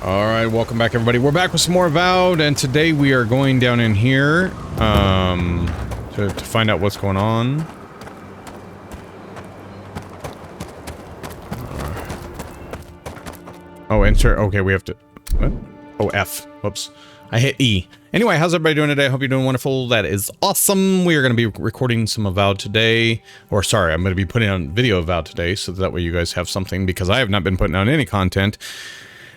Alright, welcome back everybody. We're back with some more Avowed, and today we are going down in here, to find out what's going on. Oh, enter. Okay, we have to... What? Oh, F. Whoops. I hit E. Anyway, how's everybody doing today? I hope you're doing wonderful. That is awesome. We are going to be recording some Avowed today. Or, sorry, I'm going to be putting on video Avowed today, so that way you guys have something, because I have not been putting out any content.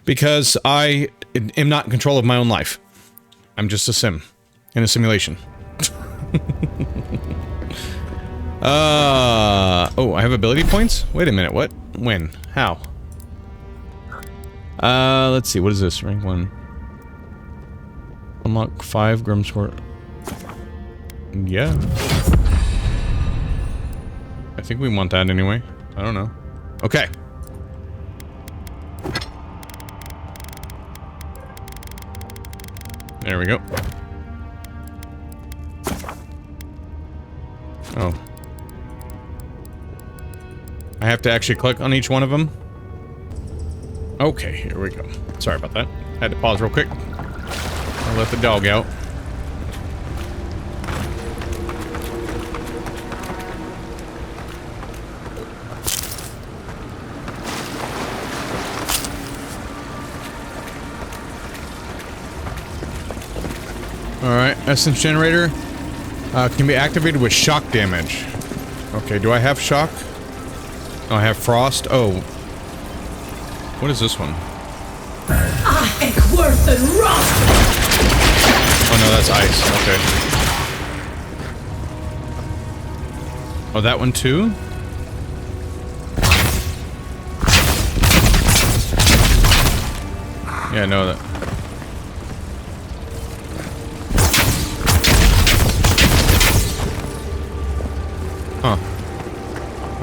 Because I am not in control of my own life. I'm just a sim. In a simulation. Oh, I have ability points? Wait a minute, what? When? How? Let's see, what is this? Rank 1. Unlock 5 Grim Score. Yeah. I think we want that anyway. I don't know. Okay. There we go. Oh. I have to actually click on each one of them? Okay, here we go. Sorry about that. Had to pause real quick. I'll let the dog out. Alright, essence generator can be activated with shock damage. Okay, do I have shock? Oh, I have frost. Oh. What is this one? Oh no, that's ice. Okay. Oh, that one too? Yeah, no, that... Huh.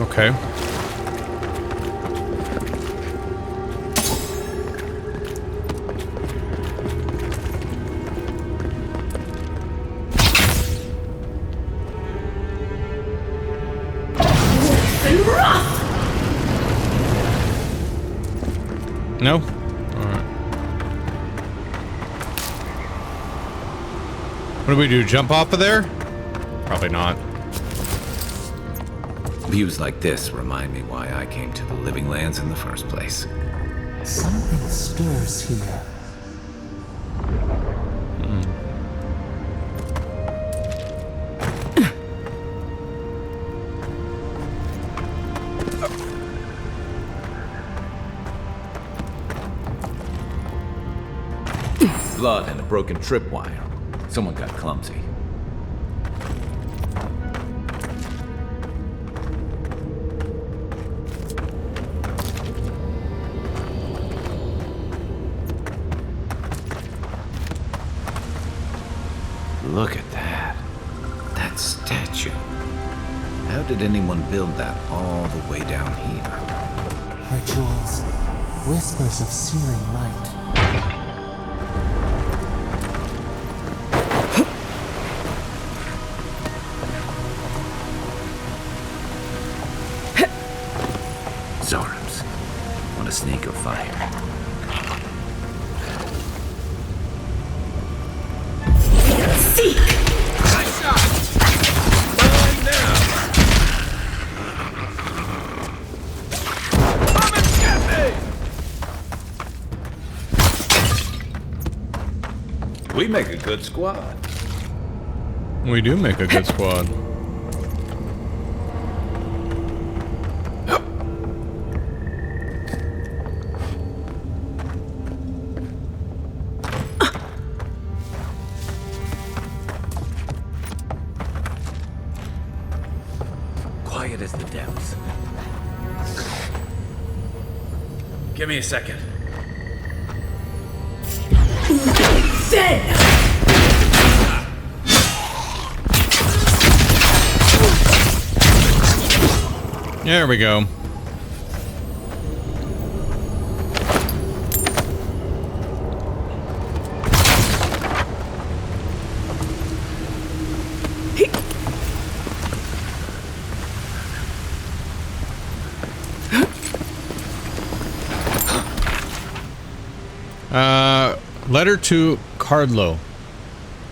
Okay. No? Alright. What do we do? Jump off of there? Probably not. Views like this remind me why I came to the Living Lands in the first place. Something stirs here. Blood and a broken tripwire. Someone got clumsy. Look at that. That statue. How did anyone build that all the way down here? Rituals. Whispers of searing light. Zorams. Want to sneak or fire? Seek! Nice shot! Mine now! Come and get me! We make a good squad. We do make a good squad. Quiet as the depths. Give me a second. Zen! There we go. Letter to Cardlo.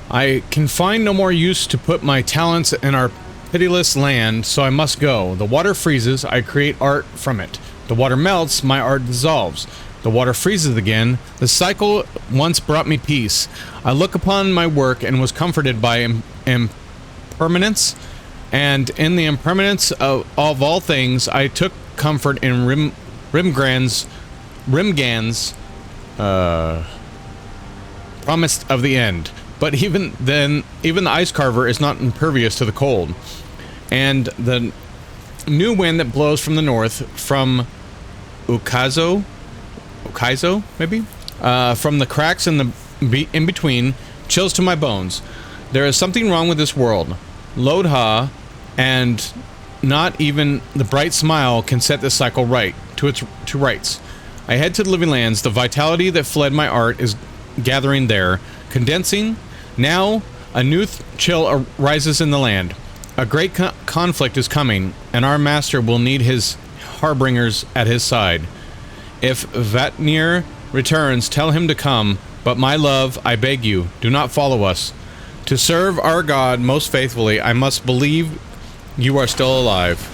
I can find no more use to put my talents in our pitiless land, so I must go. The water freezes, I create art from it. The water melts, my art dissolves. The water freezes again. The cycle once brought me peace. I look upon my work and was comforted by impermanence, and in the impermanence of all things, I took comfort in Rimgan's promise of the end. But even then, even the ice carver is not impervious to the cold. And the new wind that blows from the north, from Ukaizo maybe? From the cracks in between, chills to my bones. There is something wrong with this world. Lodha, and not even the bright smile can set this cycle right, to rights. I head to the living lands. The vitality that fled my art is gathering there, condensing. Now, a new chill arises in the land. A great conflict is coming, and our master will need his harbingers at his side. If Vatnir returns, tell him to come, but my love, I beg you, do not follow us. To serve our God most faithfully, I must believe you are still alive.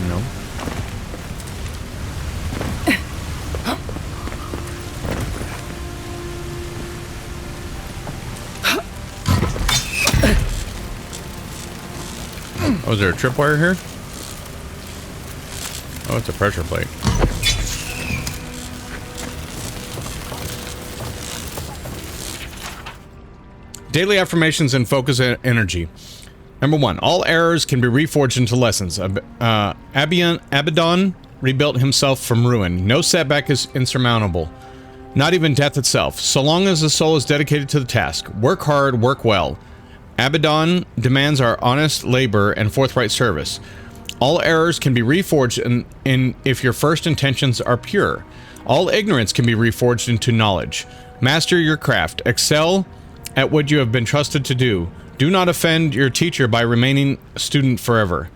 No. Oh, is there a tripwire here? Oh, it's a pressure plate. Daily affirmations and focus energy. Number 1. All errors can be reforged into lessons. Abaddon rebuilt himself from ruin. No setback is insurmountable. Not even death itself. So long as the soul is dedicated to the task. Work hard, work well. Abaddon demands our honest labor and forthright service. All errors can be reforged in if your first intentions are pure. All ignorance can be reforged into knowledge. Master your craft. Excel at what you have been trusted to do. Do not offend your teacher by remaining a student forever.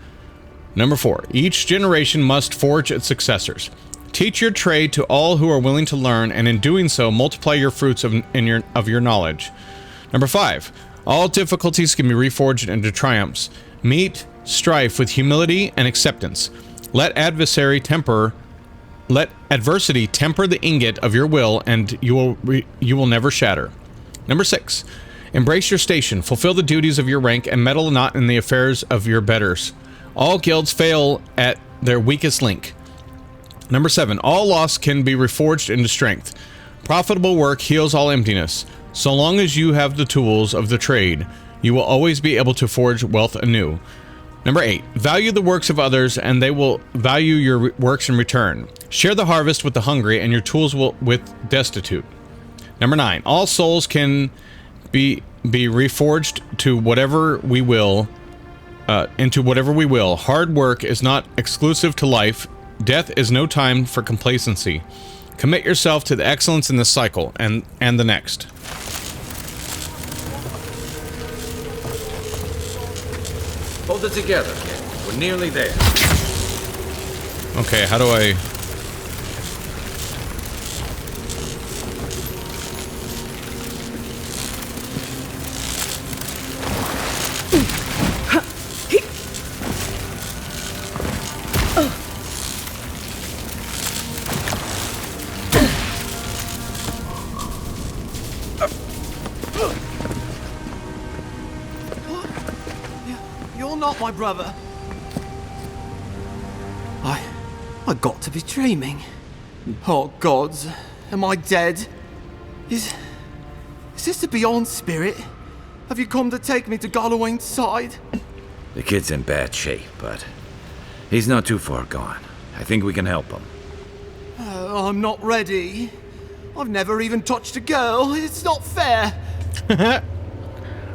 Number 4. Each generation must forge its successors. Teach your trade to all who are willing to learn, and in doing so, multiply your fruits of your knowledge. Number 5. All difficulties can be reforged into triumphs. Meet strife with humility and acceptance. Let adversity temper the ingot of your will, and you will never shatter. Number 6. Embrace your station, fulfill the duties of your rank, and meddle not in the affairs of your betters. All guilds fail at their weakest link. Number 7. All loss can be reforged into strength. Profitable work heals all emptiness. So long as you have the tools of the trade, you will always be able to forge wealth anew. Number 8. Value the works of others, and they will value your works in return. Share the harvest with the hungry, and your tools with destitute. Number 9. All souls can be reforged to whatever we will, into whatever we will. Hard work is not exclusive to life. Death is no time for complacency. Commit yourself to the excellence in this cycle and the next. Hold it together, kid. We're nearly there. Okay, how do I... Not my brother. I got to be dreaming. Oh gods, am I dead? Is this the beyond spirit? Have you come to take me to Gallowayne's side? The kid's in bad shape, but he's not too far gone. I think we can help him. I'm not ready. I've never even touched a girl. It's not fair.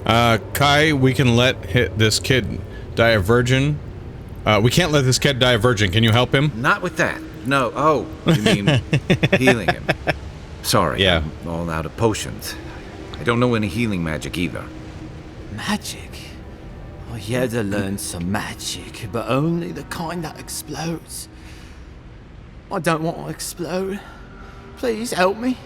Kai, we can let this kid die a virgin. We can't let this kid die a virgin. Can you help him? Not with that. No. Oh, you mean healing him. Sorry, yeah. I'm all out of potions. I don't know any healing magic either. Magic? I had to learn some magic, but only the kind that explodes. I don't want to explode. Please help me.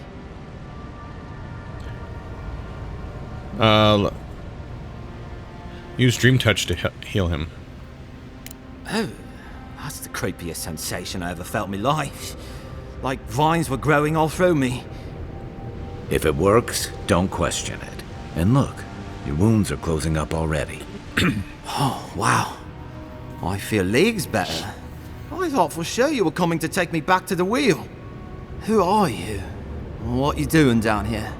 Use Dream Touch to heal him. Oh, that's the creepiest sensation I ever felt in my life. Like vines were growing all through me. If it works, don't question it. And look, your wounds are closing up already. Oh, wow. I feel leagues better. I thought for sure you were coming to take me back to the wheel. Who are you? What you doing down here?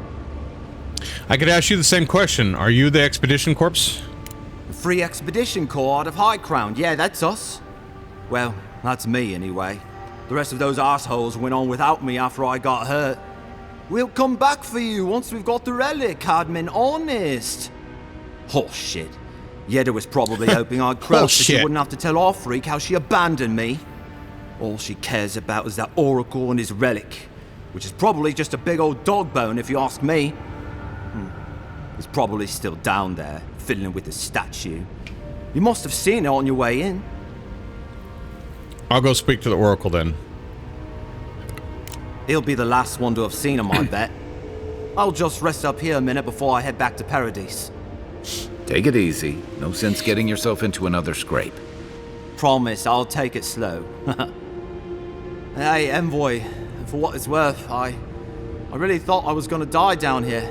I could ask you the same question. Are you the Expedition Corps? The Free Expedition Corps out of High Crown. Yeah, that's us. Well, that's me anyway. The rest of those assholes went on without me after I got hurt. We'll come back for you once we've got the relic, admin, honest. Oh, shit. Yeda was probably hoping I'd croak so she wouldn't have to tell our freak how she abandoned me. All she cares about is that Oracle and his relic, which is probably just a big old dog bone if you ask me. It's probably still down there, fiddling with the statue. You must have seen it on your way in. I'll go speak to the Oracle then. He'll be the last one to have seen him, I bet. I'll just rest up here a minute before I head back to Paradise. Take it easy. No sense getting yourself into another scrape. Promise, I'll take it slow. Hey, Envoy, for what it's worth, I really thought I was gonna die down here.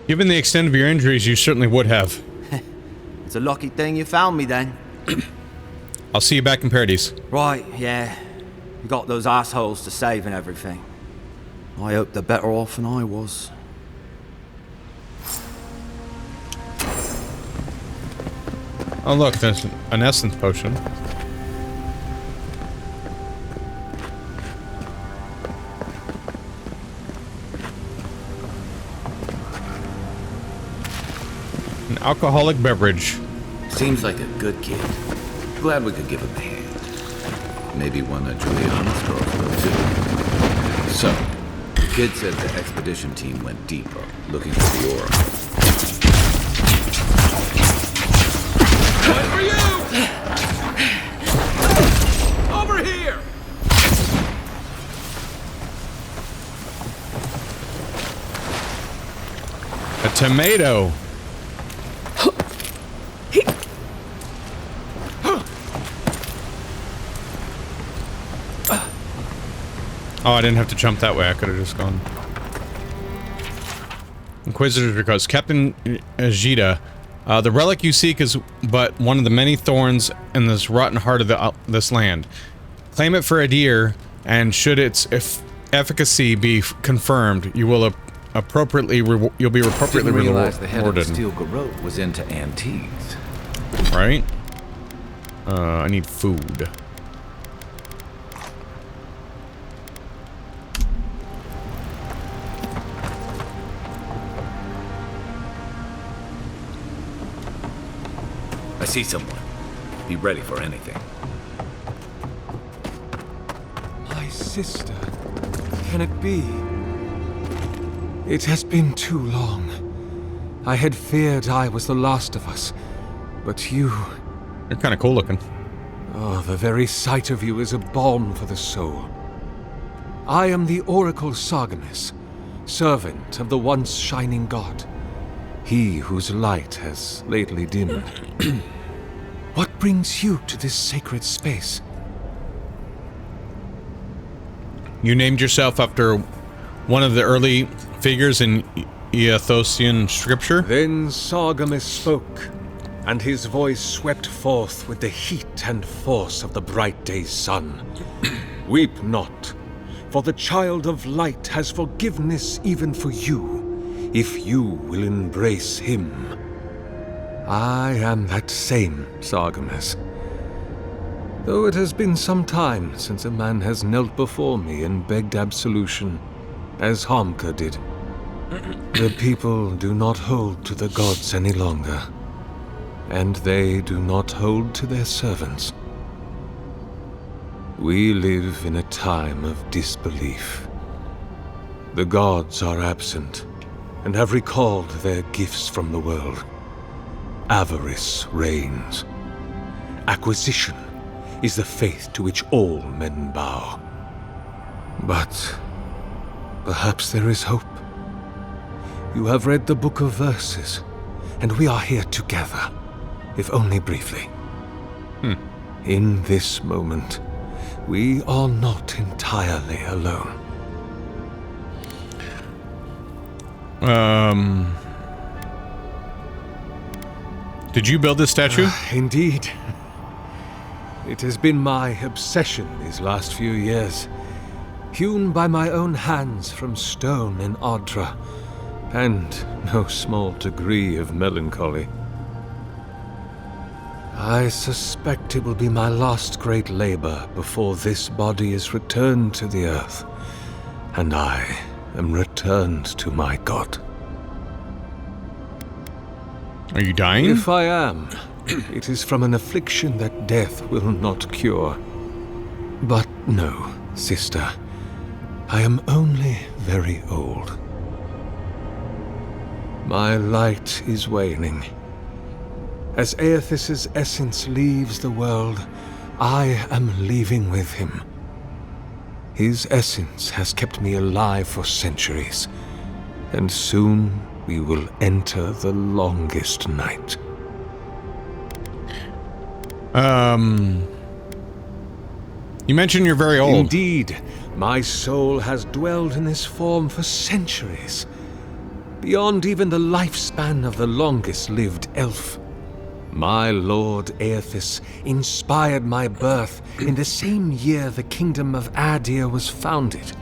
Given the extent of your injuries, you certainly would have. It's a lucky thing you found me then. I'll see you back in Paradise. Right, yeah. You got those assholes to save and everything. I hope they're better off than I was. Oh look, there's an essence potion. An alcoholic beverage. Seems like a good kid. Glad we could give him a hand. Maybe one of Juliana's girls will too. So, the kid said the expedition team went deeper, looking for the Oracle. What for you? Over here! A tomato. Oh, I didn't have to jump that way. I could have just gone. Inquisitor's request. Captain Ajita, the relic you seek is but one of the many thorns in this rotten heart of this land. Claim it for Adir, and should its efficacy be confirmed, you will appropriately you'll be appropriately Didn't realize the head of the rewarded. Steel Garrote was into antiques. Right? I need food. I see someone. Be ready for anything. My sister. Can it be? It has been too long. I had feared I was the last of us. But you... You're kind of cool looking. Oh, the very sight of you is a balm for the soul. I am the Oracle Sargamis, servant of the once shining god. He whose light has lately dimmed. What brings you to this sacred space? You named yourself after one of the early figures in Eothosian scripture? Then Sargamis spoke, and his voice swept forth with the heat and force of the bright day's sun. Weep not, for the child of light has forgiveness even for you, if you will embrace him. I am that same Sargamis. Though it has been some time since a man has knelt before me and begged absolution, as Hamka did. The people do not hold to the gods any longer, and they do not hold to their servants. We live in a time of disbelief. The gods are absent, and have recalled their gifts from the world. avarice reigns. Acquisition is the faith to which all men bow. But perhaps there is hope. You have read the Book of Verses, and we are here together, if only briefly. In this moment, we are not entirely alone. Did you build this statue? Indeed. It has been my obsession these last few years. Hewn by my own hands from stone in Ardra, and no small degree of melancholy. I suspect it will be my last great labor before this body is returned to the earth, and I am returned to my God. Are you dying? If I am, it is from an affliction that death will not cure. But no, sister, I am only very old. My light is waning. As Aethys' essence leaves the world, I am leaving with him. His essence has kept me alive for centuries, and soon we will enter the longest night. You mentioned you're very old. Indeed, my soul has dwelled in this form for centuries, beyond even the lifespan of the longest-lived elf. My lord Aethys inspired my birth in the same year the kingdom of Adir was founded.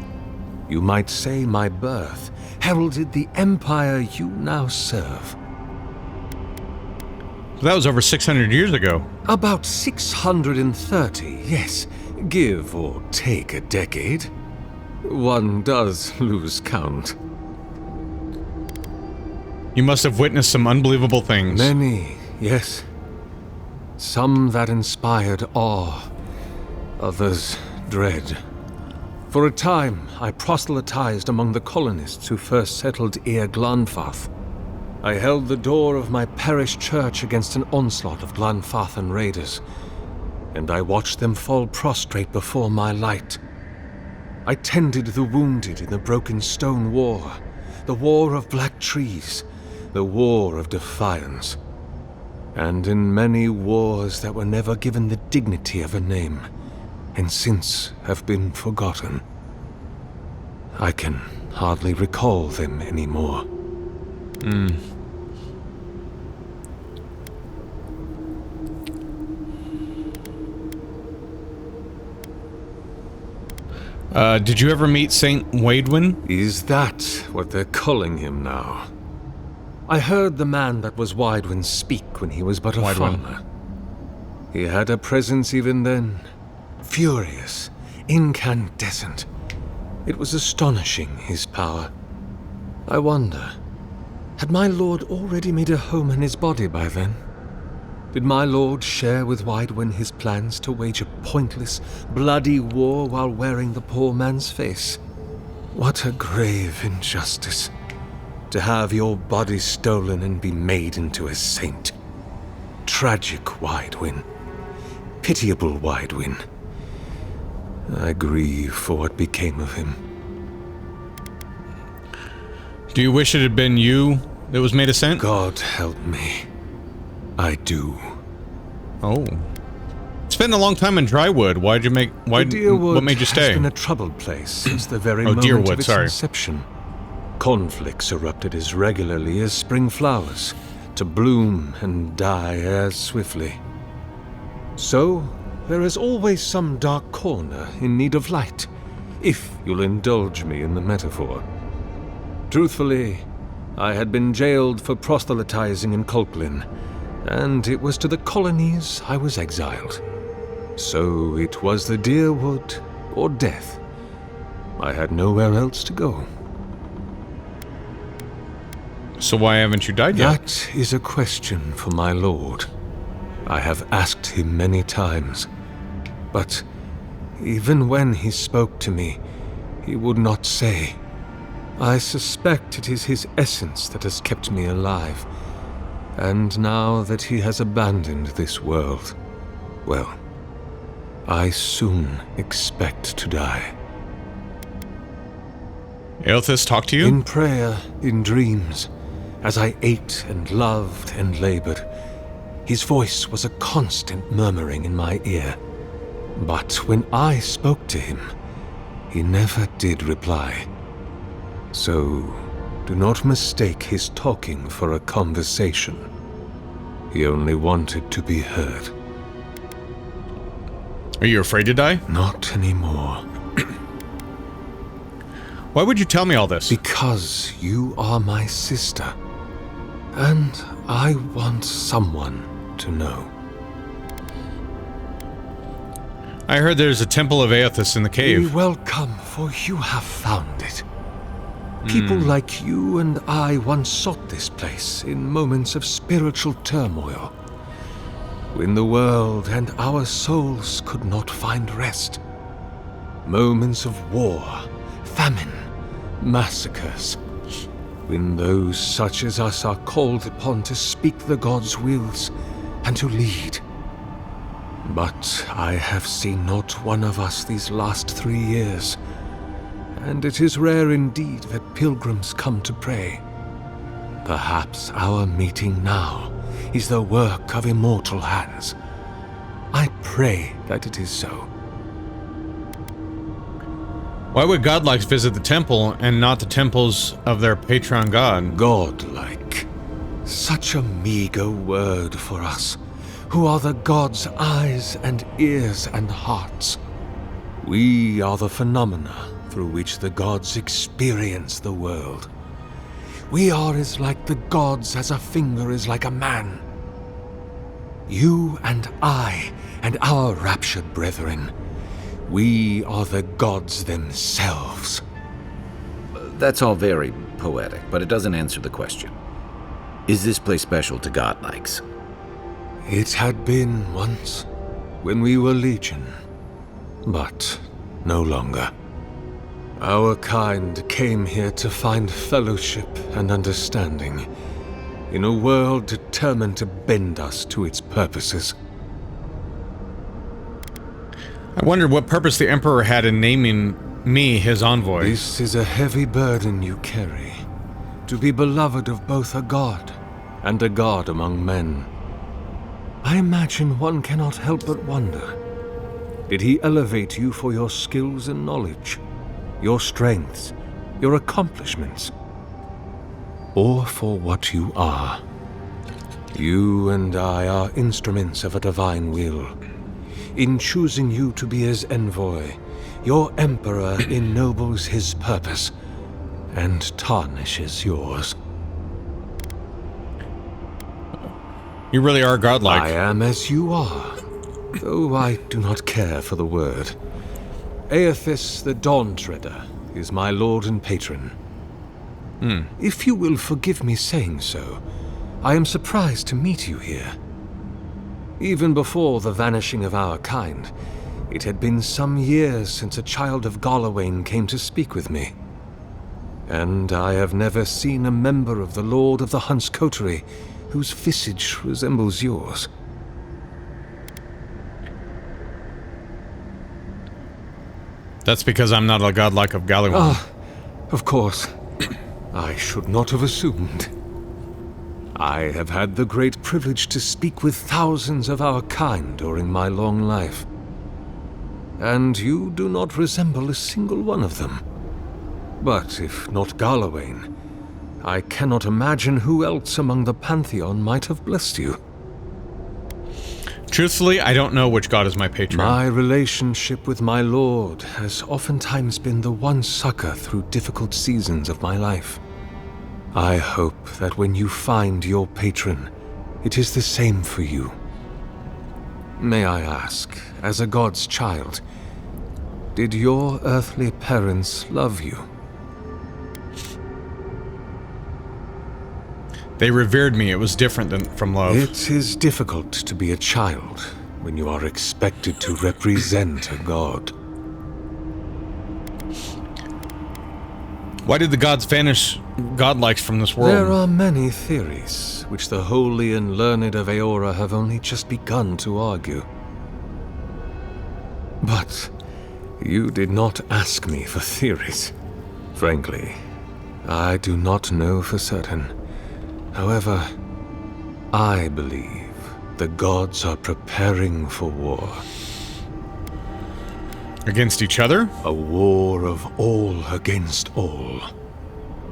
You might say my birth heralded the empire you now serve. That was over 600 years ago. About 630, yes. Give or take a decade. One does lose count. You must have witnessed some unbelievable things. Many, yes. Some that inspired awe, others dread. For a time, I proselytized among the colonists who first settled Ir Glanfath. I held the door of my parish church against an onslaught of Glanfathan raiders, and I watched them fall prostrate before my light. I tended the wounded in the Broken Stone War, the War of Black Trees, the War of Defiance, and in many wars that were never given the dignity of a name, and since have been forgotten. I can hardly recall them anymore. Did you ever meet Saint Waidwin? Is that what they're calling him now? I heard the man that was Waidwin speak when he was but a farmer. He had a presence even then, furious, incandescent. It was astonishing, his power. I wonder, had my lord already made a home in his body by then? Did my lord share with Waidwin his plans to wage a pointless, bloody war while wearing the poor man's face? What a grave injustice. To have your body stolen and be made into a saint. Tragic Waidwin. Pitiable Waidwin. I grieve for what became of him. Do you wish it had been you that was made a saint? God help me. I do. Oh. It's been a long time in Drywood. Why'd you make... What made you stay? Has been a troubled place since the very moment Deerwood, of its sorry. inception. Conflicts erupted as regularly as spring flowers, to bloom and die as swiftly. So, there is always some dark corner in need of light, if you'll indulge me in the metaphor. Truthfully, I had been jailed for proselytizing in Colklin, and it was to the colonies I was exiled. So it was the Deerwood or death. I had nowhere else to go. So why haven't you died yet? That is a question for my lord. I have asked him many times, but even when he spoke to me, he would not say. I suspect it is his essence that has kept me alive, And now that he has abandoned this world, well, I soon expect to die. Aethys talk to you? In prayer, in dreams, as I ate and loved and labored, his voice was a constant murmuring in my ear. But when I spoke to him, he never did reply. So, do not mistake his talking for a conversation. He only wanted to be heard. Are you afraid to die? Not anymore. Why would you tell me all this? Because you are my sister. And I want someone to know. I heard there's a temple of Aethys in the Be cave. welcome, for you have found it. People like you and I once sought this place in moments of spiritual turmoil, when the world and our souls could not find rest. Moments of war, famine, massacres, when those such as us are called upon to speak the gods' wills and to lead. But I have seen not one of us these last 3 years, and it is rare indeed that pilgrims come to pray. Perhaps our meeting now is the work of immortal hands. I pray that it is so. Why would godlikes visit the temple and not the temples of their patron god? Godlike. Such a meager word for us, who are the gods' eyes and ears and hearts. We are the phenomena through which the gods experience the world. We are as like the gods as a finger is like a man. You and I and our raptured brethren, we are the gods themselves. That's all very poetic, but it doesn't answer the question. Is this place special to godlikes? It had been once, when we were legion, but no longer. Our kind came here to find fellowship and understanding in a world determined to bend us to its purposes. I wondered what purpose the Emperor had in naming me his envoy. This is a heavy burden you carry, to be beloved of both a god and a god among men. I imagine one cannot help but wonder, did he elevate you for your skills and knowledge, your strengths, your accomplishments, or for what you are? You and I are instruments of a divine will. In choosing you to be his envoy, your emperor ennobles his purpose and tarnishes yours. You really are godlike. I am as you are, though I do not care for the word. Aethys the Dawn Treader is my lord and patron. If you will forgive me saying so, I am surprised to meet you here. Even before the vanishing of our kind, it had been some years since a child of Galawain came to speak with me. And I have never seen a member of the Lord of the Hunt's coterie whose visage resembles yours. That's because I'm not a godlike of Galawain. Ah, of course. I should not have assumed. I have had the great privilege to speak with thousands of our kind during my long life. And you do not resemble a single one of them. But if not Galawain, I cannot imagine who else among the Pantheon might have blessed you. Truthfully, I don't know which god is my patron. My relationship with my lord has oftentimes been the one succor through difficult seasons of my life. I hope that when you find your patron, it is the same for you. May I ask, as a god's child, did your earthly parents love you? They revered me. It was different from love. It is difficult to be a child when you are expected to represent a god. Why did the gods banish godlikes from this world? There are many theories, which the holy and learned of Aora have only just begun to argue. But you did not ask me for theories. Frankly, I do not know for certain. However, I believe the gods are preparing for war. Against each other? A war of all against all.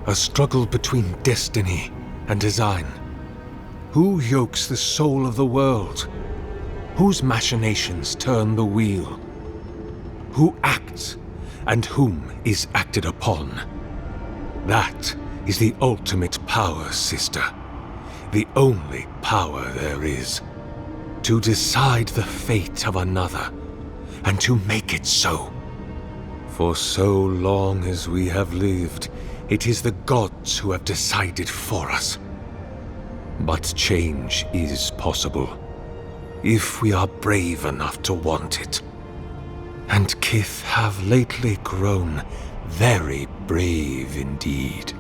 A struggle between destiny and design. Who yokes the soul of the world? Whose machinations turn the wheel? Who acts and whom is acted upon? That is the ultimate power, sister. The only power there is. To decide the fate of another, and to make it so. For so long as we have lived, it is the gods who have decided for us. But change is possible, if we are brave enough to want it. And Kith have lately grown very brave indeed.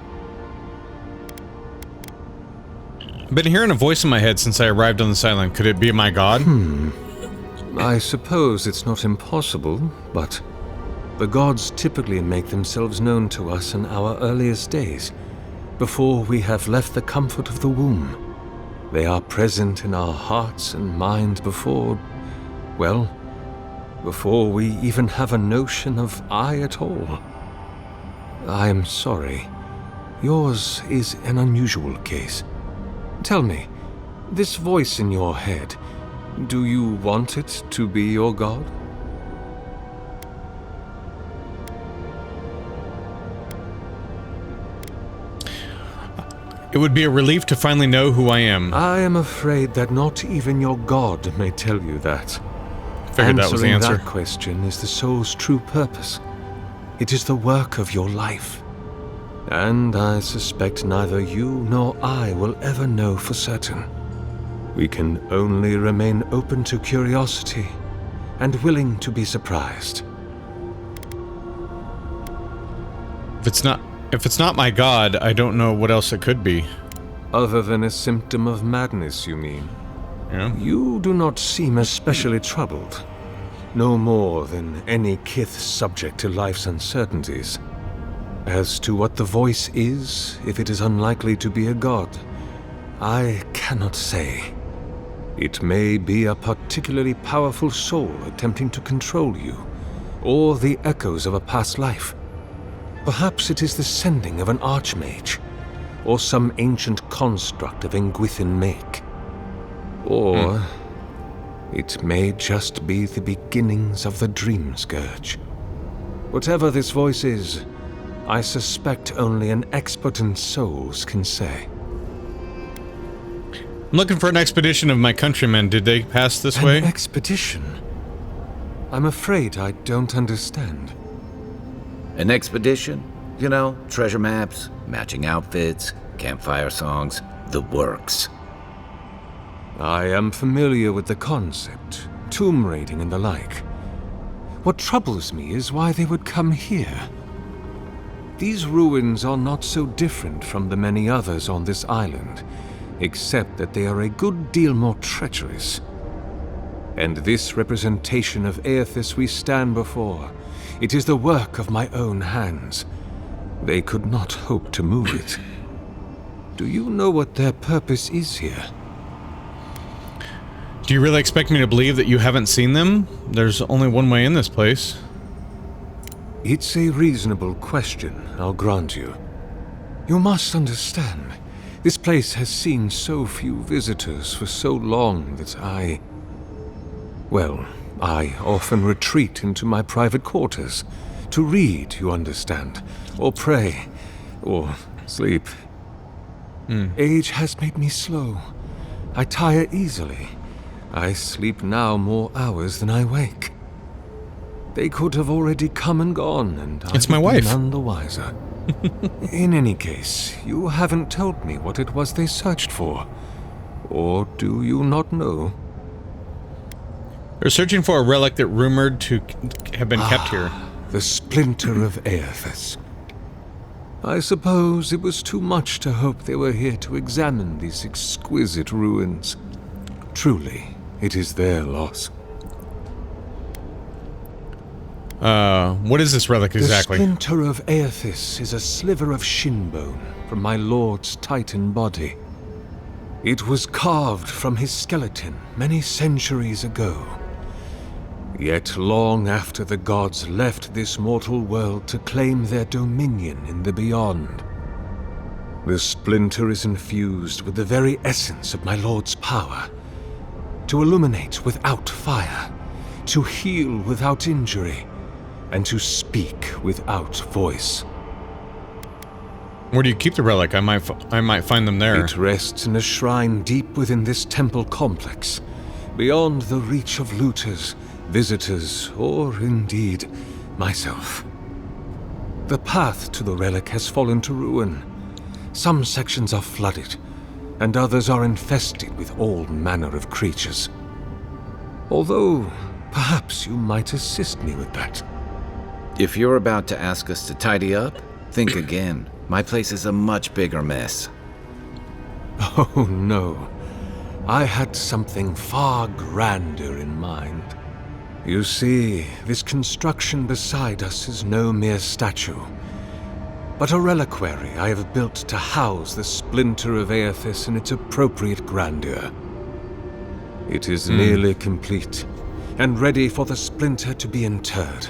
I've been hearing a voice in my head since I arrived on this island. Could it be my god? I suppose it's not impossible, but the gods typically make themselves known to us in our earliest days, before we have left the comfort of the womb. They are present in our hearts and mind before we even have a notion of I at all. I am sorry. Yours is an unusual case. Tell me, this voice in your head, do you want it to be your god? It would be a relief to finally know who I am. I am afraid that not even your god may tell you that. Figured that was the Answering answer. that question is the soul's true purpose. It is the work of your life. And I suspect neither you nor I will ever know for certain. We can only remain open to curiosity and willing to be surprised. If it's not my god, I don't know what else it could be. Other than a symptom of madness, you mean? Yeah. You do not seem especially troubled. No more than any Kith subject to life's uncertainties. As to what the voice is, if it is unlikely to be a god, I cannot say. It may be a particularly powerful soul attempting to control you, or the echoes of a past life. Perhaps it is the sending of an archmage, or some ancient construct of Engwithan make. Or it may just be the beginnings of the Dream Scourge. Whatever this voice is, I suspect only an expert in souls can say. I'm looking for an expedition of my countrymen. Did they pass this way? An expedition? I'm afraid I don't understand. An expedition? You know, treasure maps, matching outfits, campfire songs, the works. I am familiar with the concept, tomb raiding and the like. What troubles me is why they would come here. These ruins are not so different from the many others on this island, except that they are a good deal more treacherous. And this representation of Aethys we stand before, it is the work of my own hands. They could not hope to move it. Do you know what their purpose is here? Do you really expect me to believe that you haven't seen them? There's only one way in this place. It's a reasonable question, I'll grant you. You must understand, this place has seen so few visitors for so long that I often retreat into my private quarters. To read, you understand, or pray, or sleep. Age has made me slow. I tire easily. I sleep now more hours than I wake. They could have already come and gone, and It's my wife. none the wiser. In any case, you haven't told me what it was they searched for. Or do you not know? They're searching for a relic that rumored to have been kept here. The splinter of Aethys. I suppose it was too much to hope they were here to examine these exquisite ruins. Truly, it is their loss. What is this relic exactly? The splinter of Aethys is a sliver of shin bone from my lord's titan body. It was carved from his skeleton many centuries ago. Yet long after the gods left this mortal world to claim their dominion in the beyond, the splinter is infused with the very essence of my lord's power. To illuminate without fire, to heal without injury, and to speak without voice. Where do you keep the relic? I might find them there. It rests in a shrine deep within this temple complex, beyond the reach of looters, visitors, or indeed, myself. The path to the relic has fallen to ruin. Some sections are flooded, and others are infested with all manner of creatures. Although, perhaps you might assist me with that. If you're about to ask us to tidy up, think again. My place is a much bigger mess. Oh no. I had something far grander in mind. You see, this construction beside us is no mere statue, but a reliquary I have built to house the splinter of Aethys in its appropriate grandeur. It is nearly complete, and ready for the splinter to be interred.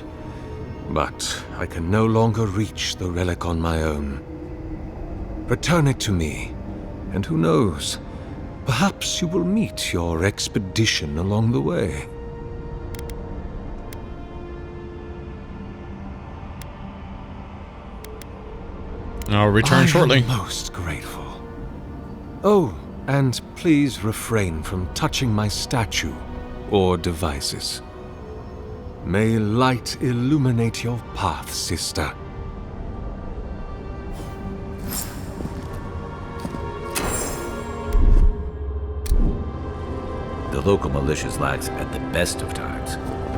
But I can no longer reach the relic on my own. Return it to me, and who knows, perhaps you will meet your expedition along the way. I'll return shortly. I am most grateful. Oh, and please refrain from touching my statue or devices. May light illuminate your path, sister. The local militia's lags at the best of times,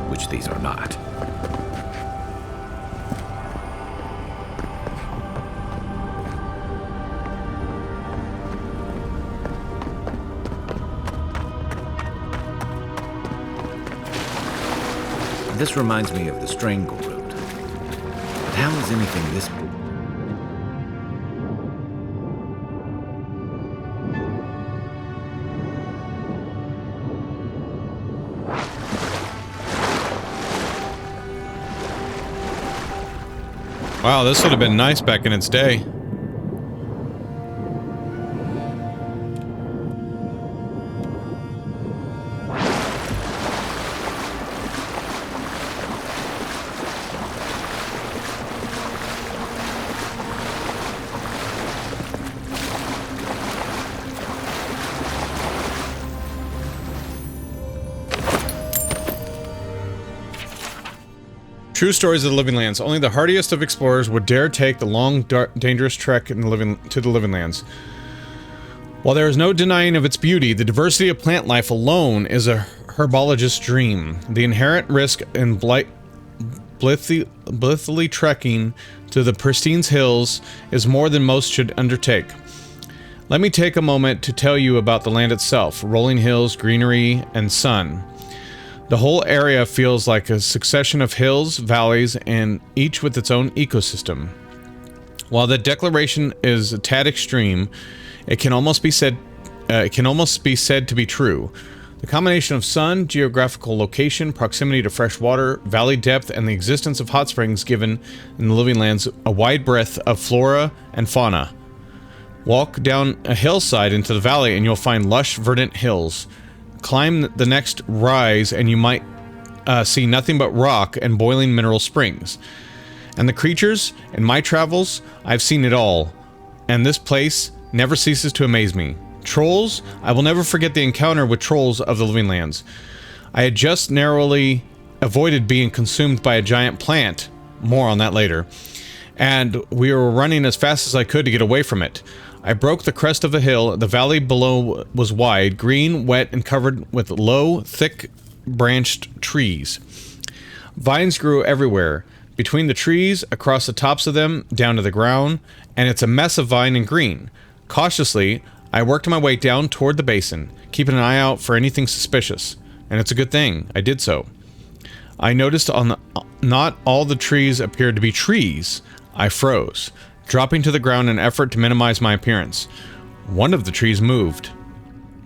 which these are not. This reminds me of the Strangle Road. But how is anything this big? Wow, this would have been nice back in its day. True stories of the Living Lands. Only the hardiest of explorers would dare take the long, dangerous trek to the Living Lands. While there is no denying of its beauty, the diversity of plant life alone is a herbologist's dream. The inherent risk in blithely trekking to the pristine hills is more than most should undertake. Let me take a moment to tell you about the land itself. Rolling hills, greenery, and sun. The whole area feels like a succession of hills, valleys, and each with its own ecosystem. While the declaration is a tad extreme, it can almost be said to be true. The combination of sun, geographical location, proximity to fresh water, valley depth, and the existence of hot springs given in the Living Lands a wide breadth of flora and fauna. Walk down a hillside into the valley and you'll find lush, verdant hills. Climb the next rise and you might see nothing but rock and boiling mineral springs. And the creatures, in my travels, I've seen it all. And this place never ceases to amaze me. Trolls, I will never forget the encounter with trolls of the Living Lands. I had just narrowly avoided being consumed by a giant plant. More on that later. And we were running as fast as I could to get away from it. I broke the crest of a hill. The valley below was wide, green, wet, and covered with low, thick-branched trees. Vines grew everywhere. between the trees, across the tops of them, down to the ground, and it's a mess of vine and green. Cautiously, I worked my way down toward the basin, keeping an eye out for anything suspicious. And it's a good thing I did so. I noticed not all the trees appeared to be trees. I froze, dropping to the ground in an effort to minimize my appearance. One of the trees moved,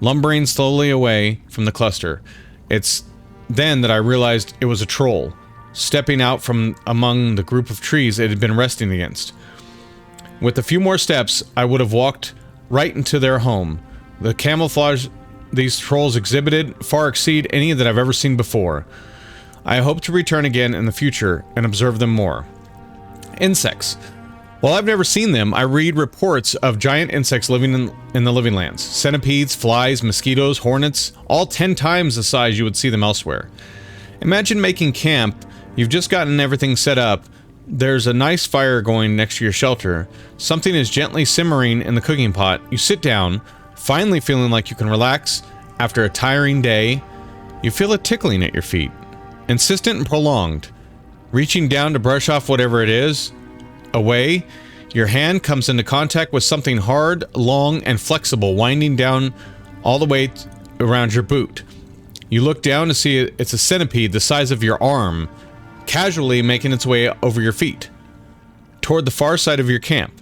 lumbering slowly away from the cluster. It's then that I realized it was a troll, stepping out from among the group of trees it had been resting against. With a few more steps, I would have walked right into their home. The camouflage these trolls exhibited far exceed any that I've ever seen before. I hope to return again in the future and observe them more. Insects. While I've never seen them, I read reports of giant insects living in the living lands. Centipedes, flies, mosquitoes, hornets, all 10 times the size you would see them elsewhere. Imagine making camp. You've just gotten everything set up. There's a nice fire going next to your shelter. Something is gently simmering in the cooking pot. You sit down, finally feeling like you can relax. After a tiring day, you feel a tickling at your feet. Insistent and prolonged. Reaching down to brush off whatever it is away, your hand comes into contact with something hard, long, and flexible, winding down all the way around your boot. You look down to see it's a centipede the size of your arm, casually making its way over your feet, toward the far side of your camp.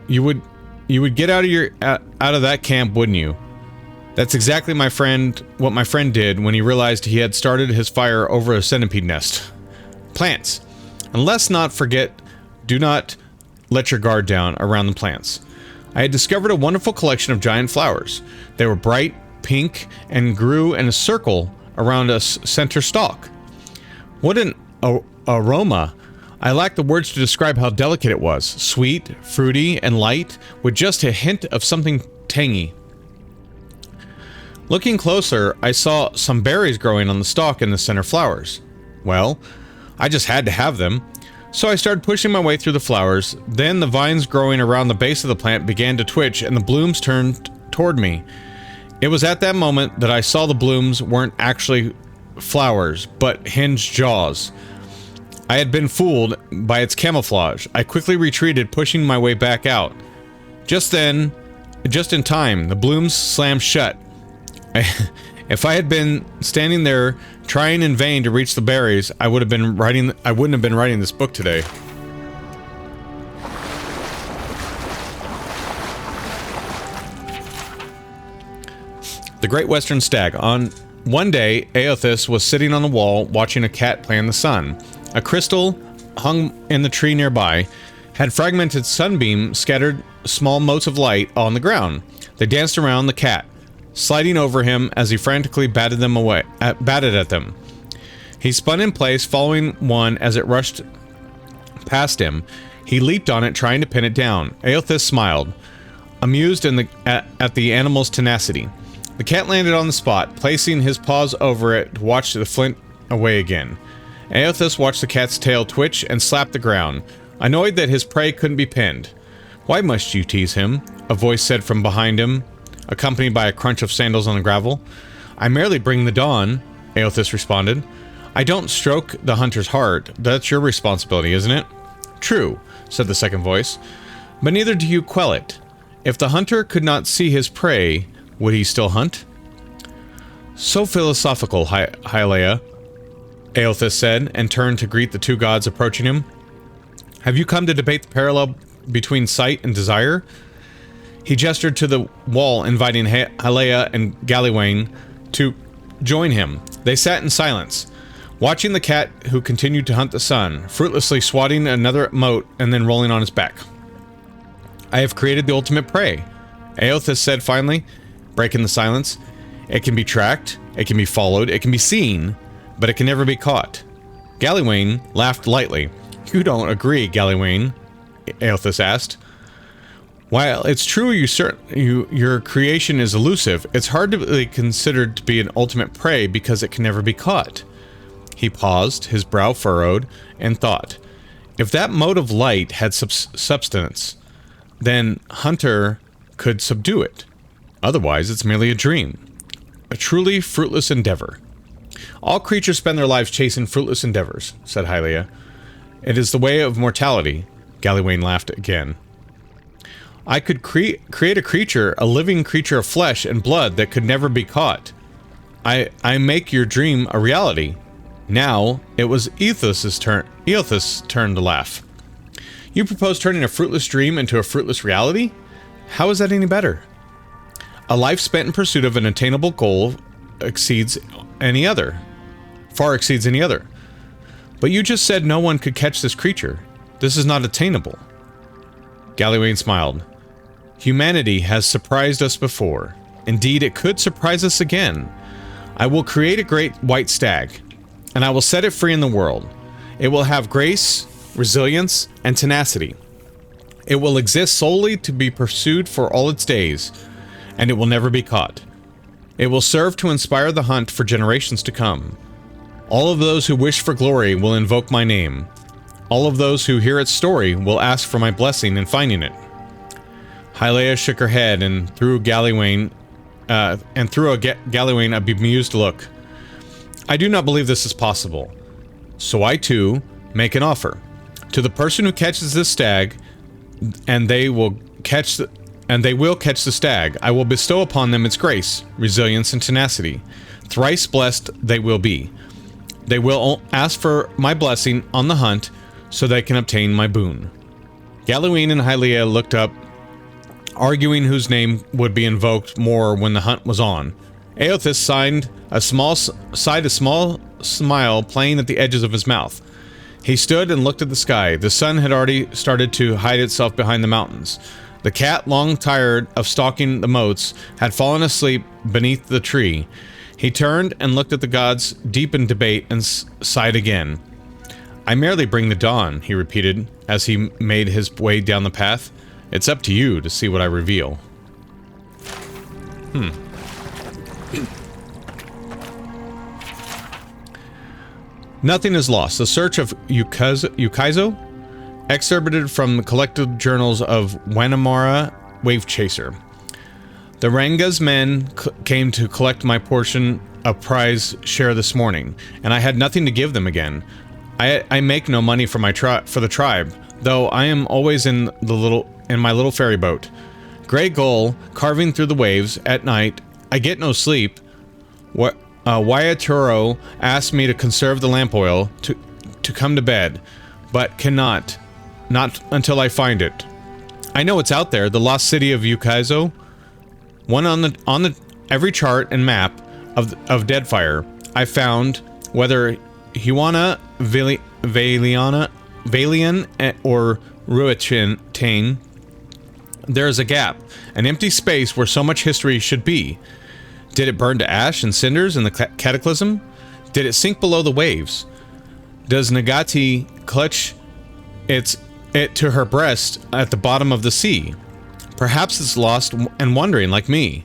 You would get out of that camp, wouldn't you? That's exactly what my friend did when he realized he had started his fire over a centipede nest. Plants. And let's not forget, do not let your guard down around the plants. I had discovered a wonderful collection of giant flowers. They were bright pink and grew in a circle around a center stalk. What an aroma! I lack the words to describe how delicate it was. Sweet, fruity, and light, with just a hint of something tangy. Looking closer, I saw some berries growing on the stalk in the center flowers. Well, I just had to have them. So I started pushing my way through the flowers. Then the vines growing around the base of the plant began to twitch and the blooms turned toward me. It was at that moment that I saw the blooms weren't actually flowers, but hinged jaws. I had been fooled by its camouflage. I quickly retreated, pushing my way back out. Just in time, the blooms slammed shut. If I had been standing there trying in vain to reach the berries, I wouldn't have been writing this book today. The Great Western Stag. On one day, Aothis was sitting on the wall watching a cat play in the sun. A crystal hung in the tree nearby had fragmented sunbeam scattered small motes of light on the ground. They danced around the cat, sliding over him as he frantically batted at them. He spun in place, following one as it rushed past him. He leaped on it, trying to pin it down. Aothis smiled, amused at the animal's tenacity. The cat landed on the spot, placing his paws over it to watch the flint away again. Aothis watched the cat's tail twitch and slap the ground, annoyed that his prey couldn't be pinned. "Why must you tease him?" a voice said from behind him, accompanied by a crunch of sandals on the gravel. "I merely bring the dawn," Aothis responded. "I don't stroke the hunter's heart. That's your responsibility, isn't it?" "True," said the second voice, "but neither do you quell it. If the hunter could not see his prey, would he still hunt?" "So philosophical, Hyalea," Aothis said, and turned to greet the two gods approaching him. "Have you come to debate the parallel between sight and desire?" He gestured to the wall, inviting Hyalea and Gallywayne to join him. They sat in silence, watching the cat who continued to hunt the sun, fruitlessly swatting another mote and then rolling on his back. "I have created the ultimate prey," Aothis said finally, breaking the silence. "It can be tracked, it can be followed, it can be seen, but it can never be caught." Gallywayne laughed lightly. "You don't agree, Gallywayne?" Aothis asked. "While it's true your creation is elusive, it's hardly considered to be an ultimate prey because it can never be caught." He paused, his brow furrowed, and thought. If that mode of light had substance, then Hunter could subdue it. Otherwise, it's merely a dream. A truly fruitless endeavor. All creatures spend their lives chasing fruitless endeavors, said Hylia. It is the way of mortality. Gallywayne laughed again. I could create a creature, a living creature of flesh and blood that could never be caught. I make your dream a reality. Now, it was Eothas' turn to laugh. You propose turning a fruitless dream into a fruitless reality? How is that any better? A life spent in pursuit of an attainable goal far exceeds any other. But you just said no one could catch this creature. This is not attainable. Gallywayne smiled. Humanity has surprised us before. Indeed, it could surprise us again. I will create a great white stag, and I will set it free in the world. It will have grace, resilience, and tenacity. It will exist solely to be pursued for all its days, and it will never be caught. It will serve to inspire the hunt for generations to come. All of those who wish for glory will invoke my name. All of those who hear its story will ask for my blessing in finding it. Hylia shook her head and threw Gallywayne a bemused look. I do not believe this is possible. So I too make an offer. To the person who catches this stag, and they will catch the stag, I will bestow upon them its grace, resilience, and tenacity. Thrice blessed they will be. They will ask for my blessing on the hunt, so they can obtain my boon. Gallywayne and Hylia looked up, arguing whose name would be invoked more when the hunt was on. Eothas sighed a small smile playing at the edges of his mouth. He stood and looked at the sky. The sun had already started to hide itself behind the mountains. The cat, long tired of stalking the moats, had fallen asleep beneath the tree. He turned and looked at the gods, deep in debate, and sighed again. I merely bring the dawn, he repeated, as he made his way down the path. It's up to you to see what I reveal. Nothing is lost. The search of Ukaizo? Excerpted from the collected journals of Wanamara Wavechaser. The Ranga's men came to collect my portion of prize share this morning, and I had nothing to give them again. I make no money for the tribe, though I am always in my little ferry boat. Gray gull carving through the waves at night. I get no sleep. Waiaturo asked me to conserve the lamp oil to come to bed, but cannot. Not until I find it. I know it's out there, the lost city of Ukaizo. One on the every chart and map of Deadfire. I found whether Huana, Valian, or Ruatane. There is a gap, an empty space where so much history should be. Did it burn to ash and cinders in the cataclysm? Did it sink below the waves? Does Nagati clutch it to her breast at the bottom of the sea? Perhaps it's lost and wandering like me.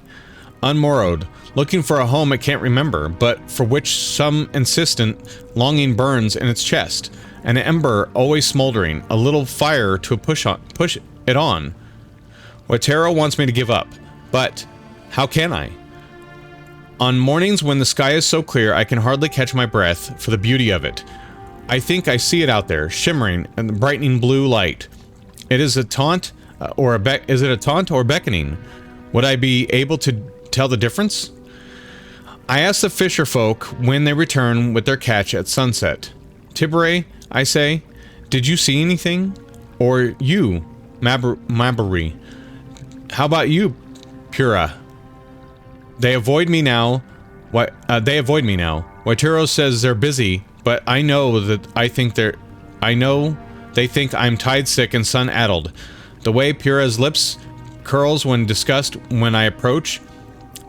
Unmorrowed, looking for a home it can't remember, but for which some insistent longing burns in its chest. An ember always smoldering, a little fire to push it on. Watero wants me to give up, but how can I? On mornings when the sky is so clear I can hardly catch my breath for the beauty of it. I think I see it out there, shimmering in the brightening blue light. It is a taunt, is it a taunt or beckoning? Would I be able to tell the difference? I ask the fisher folk when they return with their catch at sunset. Tibere, I say, did you see anything? Or you, Mabari? How about you, Pura? They avoid me now. Waituro says they're busy, but I know they think I'm tide sick and sun addled. The way Pura's lips curls when discussed when I approach,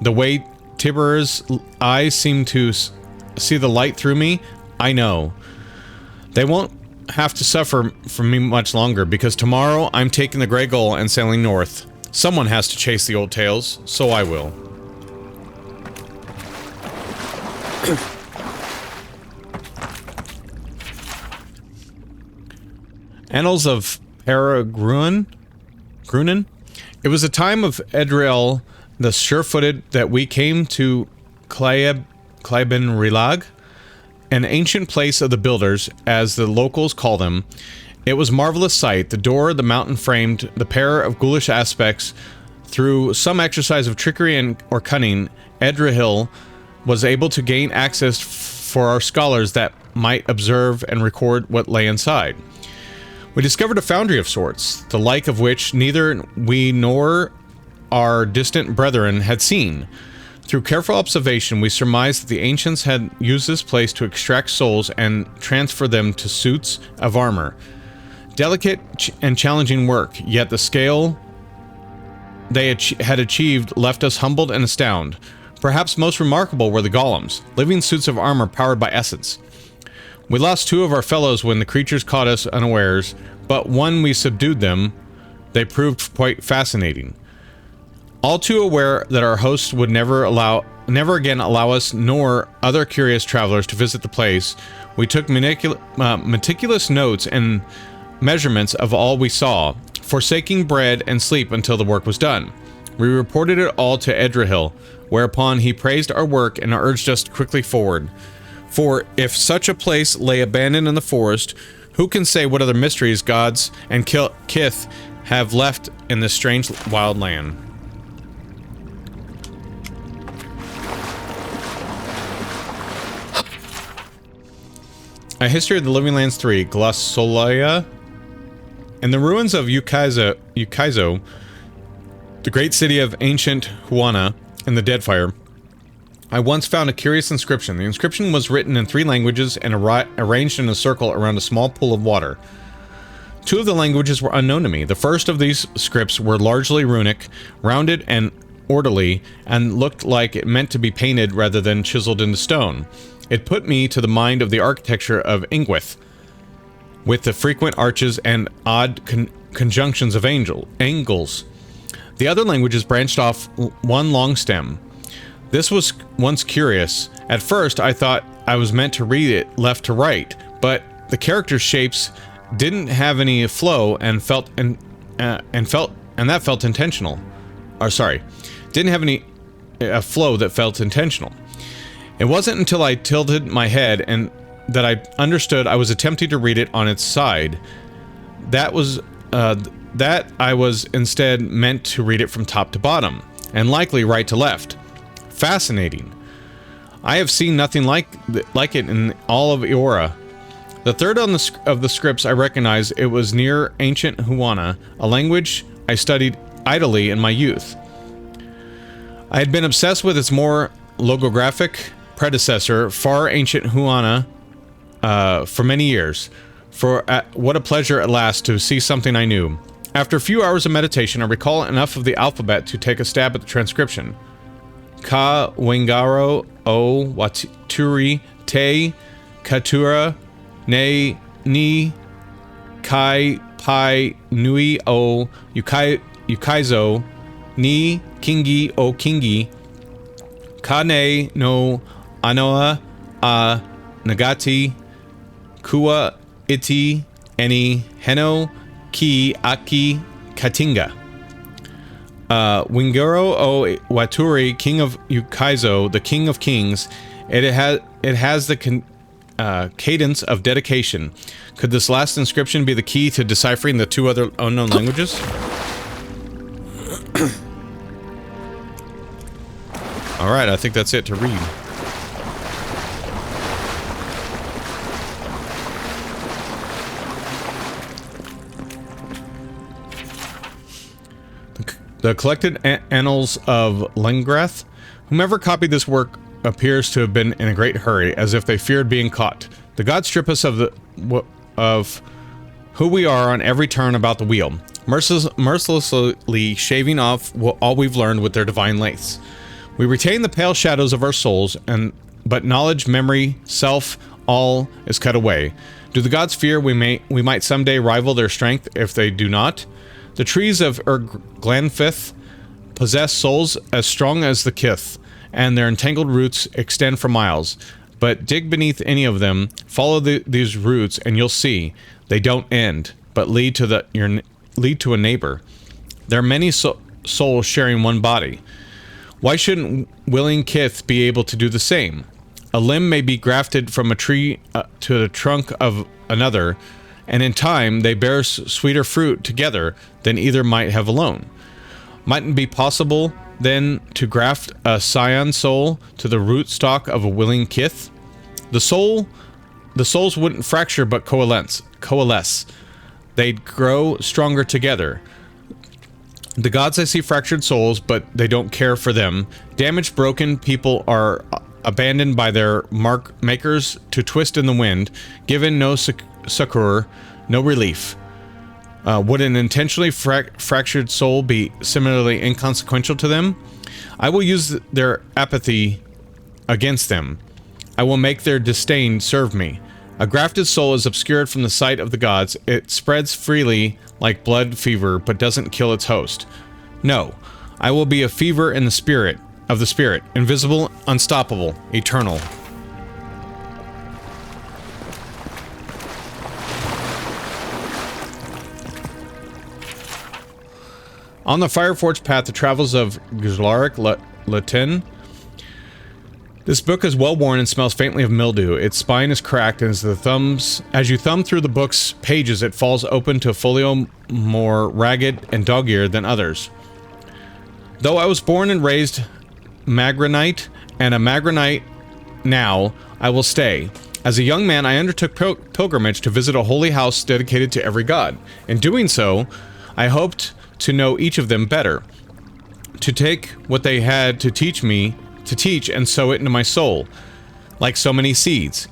the way Tiber's eyes seem to see the light through me, I know. They won't have to suffer from me much longer, because tomorrow I'm taking the Grey Gull and sailing north. Someone has to chase the old tales, so I will. Annals of Paragrunan? It was a time of Edriel the sure-footed that we came to Relic, an ancient place of the builders, as the locals call them. It was a marvelous sight. The door, the mountain framed, the pair of ghoulish aspects. Through some exercise of trickery or cunning, Edrahil was able to gain access for our scholars that might observe and record what lay inside. We discovered a foundry of sorts, the like of which neither we nor our distant brethren had seen. Through careful observation, we surmised that the ancients had used this place to extract souls and transfer them to suits of armor. Delicate and challenging work, yet the scale they had achieved left us humbled and astounded. Perhaps most remarkable were the golems, living suits of armor powered by essence. We lost 2 of our fellows when the creatures caught us unawares, but when we subdued them, they proved quite fascinating. All too aware that our hosts would never again allow us nor other curious travelers to visit the place, we took meticulous notes and measurements of all we saw, forsaking bread and sleep until the work was done. We reported it all to Edrahil, whereupon he praised our work and urged us quickly forward. For if such a place lay abandoned in the forest, who can say what other mysteries gods and kith have left in this strange wild land? A History of the Living Lands 3, Glossolia. In the ruins of Ukaizo, the great city of ancient Huana in the Deadfire, I once found a curious inscription. The inscription was written in 3 languages and arranged in a circle around a small pool of water. 2 of the languages were unknown to me. The first of these scripts were largely runic, rounded and orderly, and looked like it meant to be painted rather than chiseled into stone. It put me to the mind of the architecture of Ingwith, with the frequent arches and odd conjunctions of angles. The other languages branched off one long stem. This was once curious. At first, I thought I was meant to read it left to right, but the character shapes didn't have any flow and that felt intentional. Or sorry, didn't have any flow that felt intentional. It wasn't until I tilted my head and that I understood I was attempting to read it on its side. That I was instead meant to read it from top to bottom, and likely right to left. Fascinating. I have seen nothing like it in all of Eora. The third of the scripts I recognized. It was near ancient Huana, a language I studied idly in my youth. I had been obsessed with its more logographic predecessor, far ancient Huana, for many years. What a pleasure at last to see something I knew. After a few hours of meditation, I recall enough of the alphabet to take a stab at the transcription. Ka Wengaro O Waturi Te Katura Ne Ni Kai Pai Nui O Ukaizo Ni Kingi O Kingi Kane no Anoa A Nagati Kua Iti Eni Heno Ki Aki Katinga. Wingaro O Waturi, King of Ukaizo, the King of Kings. It has the cadence of dedication. Could this last inscription be the key to deciphering the 2 other unknown languages? Alright, I think that's it to read. The collected annals of Lengrath. Whomever copied this work appears to have been in a great hurry, as if they feared being caught. The gods strip us of who we are on every turn about the wheel, mercilessly shaving off all we've learned with their divine lathes. We retain the pale shadows of our souls, but knowledge, memory, self, all is cut away. Do the gods fear we might someday rival their strength if they do not? The trees of Glanfith possess souls as strong as the kith, and their entangled roots extend for miles. But dig beneath any of them, follow these roots, and you'll see they don't end, but lead to a neighbor. There are many souls sharing one body. Why shouldn't willing kith be able to do the same? A limb may be grafted from a tree to the trunk of another, and in time they bear sweeter fruit together than either might have alone. Mightn't it be possible, then, to graft a scion soul to the rootstock of a willing kith? The souls wouldn't fracture but coalesce. They'd grow stronger together. The gods I see fractured souls, but they don't care for them. Damaged, broken people are abandoned by their makers to twist in the wind, given no succor, no relief. Would an intentionally fractured soul be similarly inconsequential to them? I will use their apathy against them. I will make their disdain serve me. A grafted soul is obscured from the sight of the gods. It spreads freely like blood fever, but doesn't kill its host. No, I will be a fever in the spirit, invisible, unstoppable, eternal. On the Fireforged path, the travels of Relic Latin. This book is well worn and smells faintly of mildew. Its spine is cracked, and as you thumb through the book's pages, it falls open to a folio more ragged and dog-eared than others. Though I was born and raised Magranite, and a Magranite now, I will stay. As a young man, I undertook pilgrimage to visit a holy house dedicated to every god. In doing so, I hoped to know each of them better, to take what they had to teach and sow it into my soul, like so many seeds,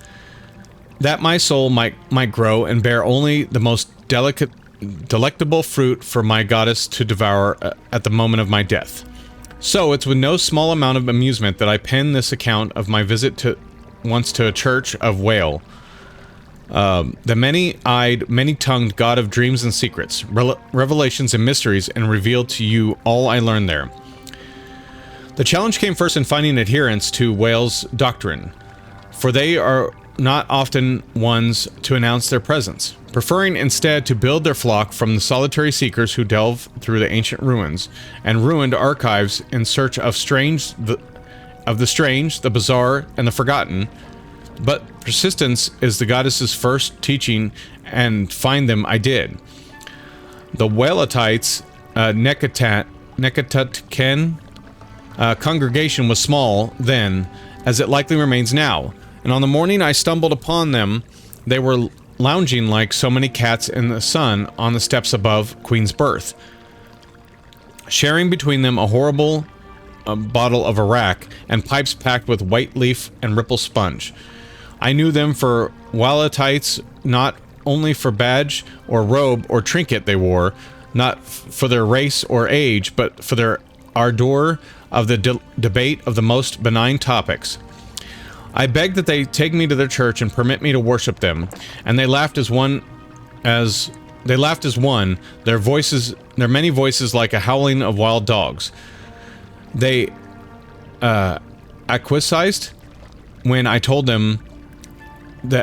that my soul might grow and bear only the most delectable fruit for my goddess to devour at the moment of my death. So it's with no small amount of amusement that I pen this account of my visit once to a church of Whale, the many-eyed, many-tongued god of dreams and secrets, revelations and mysteries, and revealed to you all I learned there. The challenge came first in finding adherents to Whale's doctrine, for they are not often ones to announce their presence, preferring instead to build their flock from the solitary seekers who delve through the ancient ruins and ruined archives in search of the strange, the bizarre, and the forgotten. But persistence is the goddess's first teaching, and find them I did. The Whaletites, Nekatutken congregation was small then, as it likely remains now, and on the morning I stumbled upon them, they were lounging like so many cats in the sun on the steps above Queen's Berth, sharing between them a horrible bottle of Iraq and pipes packed with white leaf and ripple sponge. I knew them for Whaletites, not only for badge or robe or trinket they wore, not for their race or age, but for their ardor of the debate of the most benign topics. I begged that they take me to their church and permit me to worship them, and they laughed as one. Their many voices like a howling of wild dogs. They acquiesced when I told them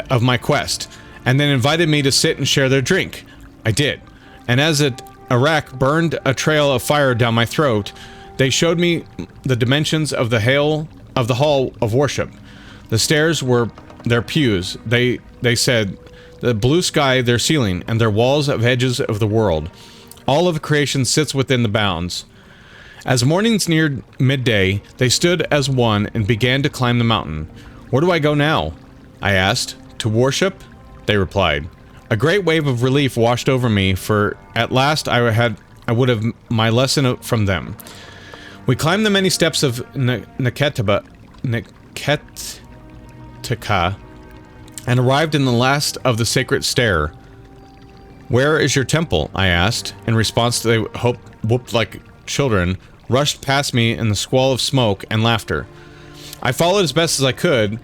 of my quest, and then invited me to sit and share their drink. I did, and as Iraq burned a trail of fire down my throat, they showed me the dimensions of the hall of worship. The stairs were their pews, they said, the blue sky their ceiling, and their walls of edges of the world. All of creation sits within the bounds. As mornings neared midday, they stood as one and began to climb the mountain. Where do I go now? I asked. To worship? They replied. A great wave of relief washed over me, for at last I would have my lesson from them. We climbed the many steps of Neketka and arrived in the last of the sacred stair. Where is your temple? I asked. In response, they whooped like children, rushed past me in the squall of smoke and laughter. I followed as best as I could,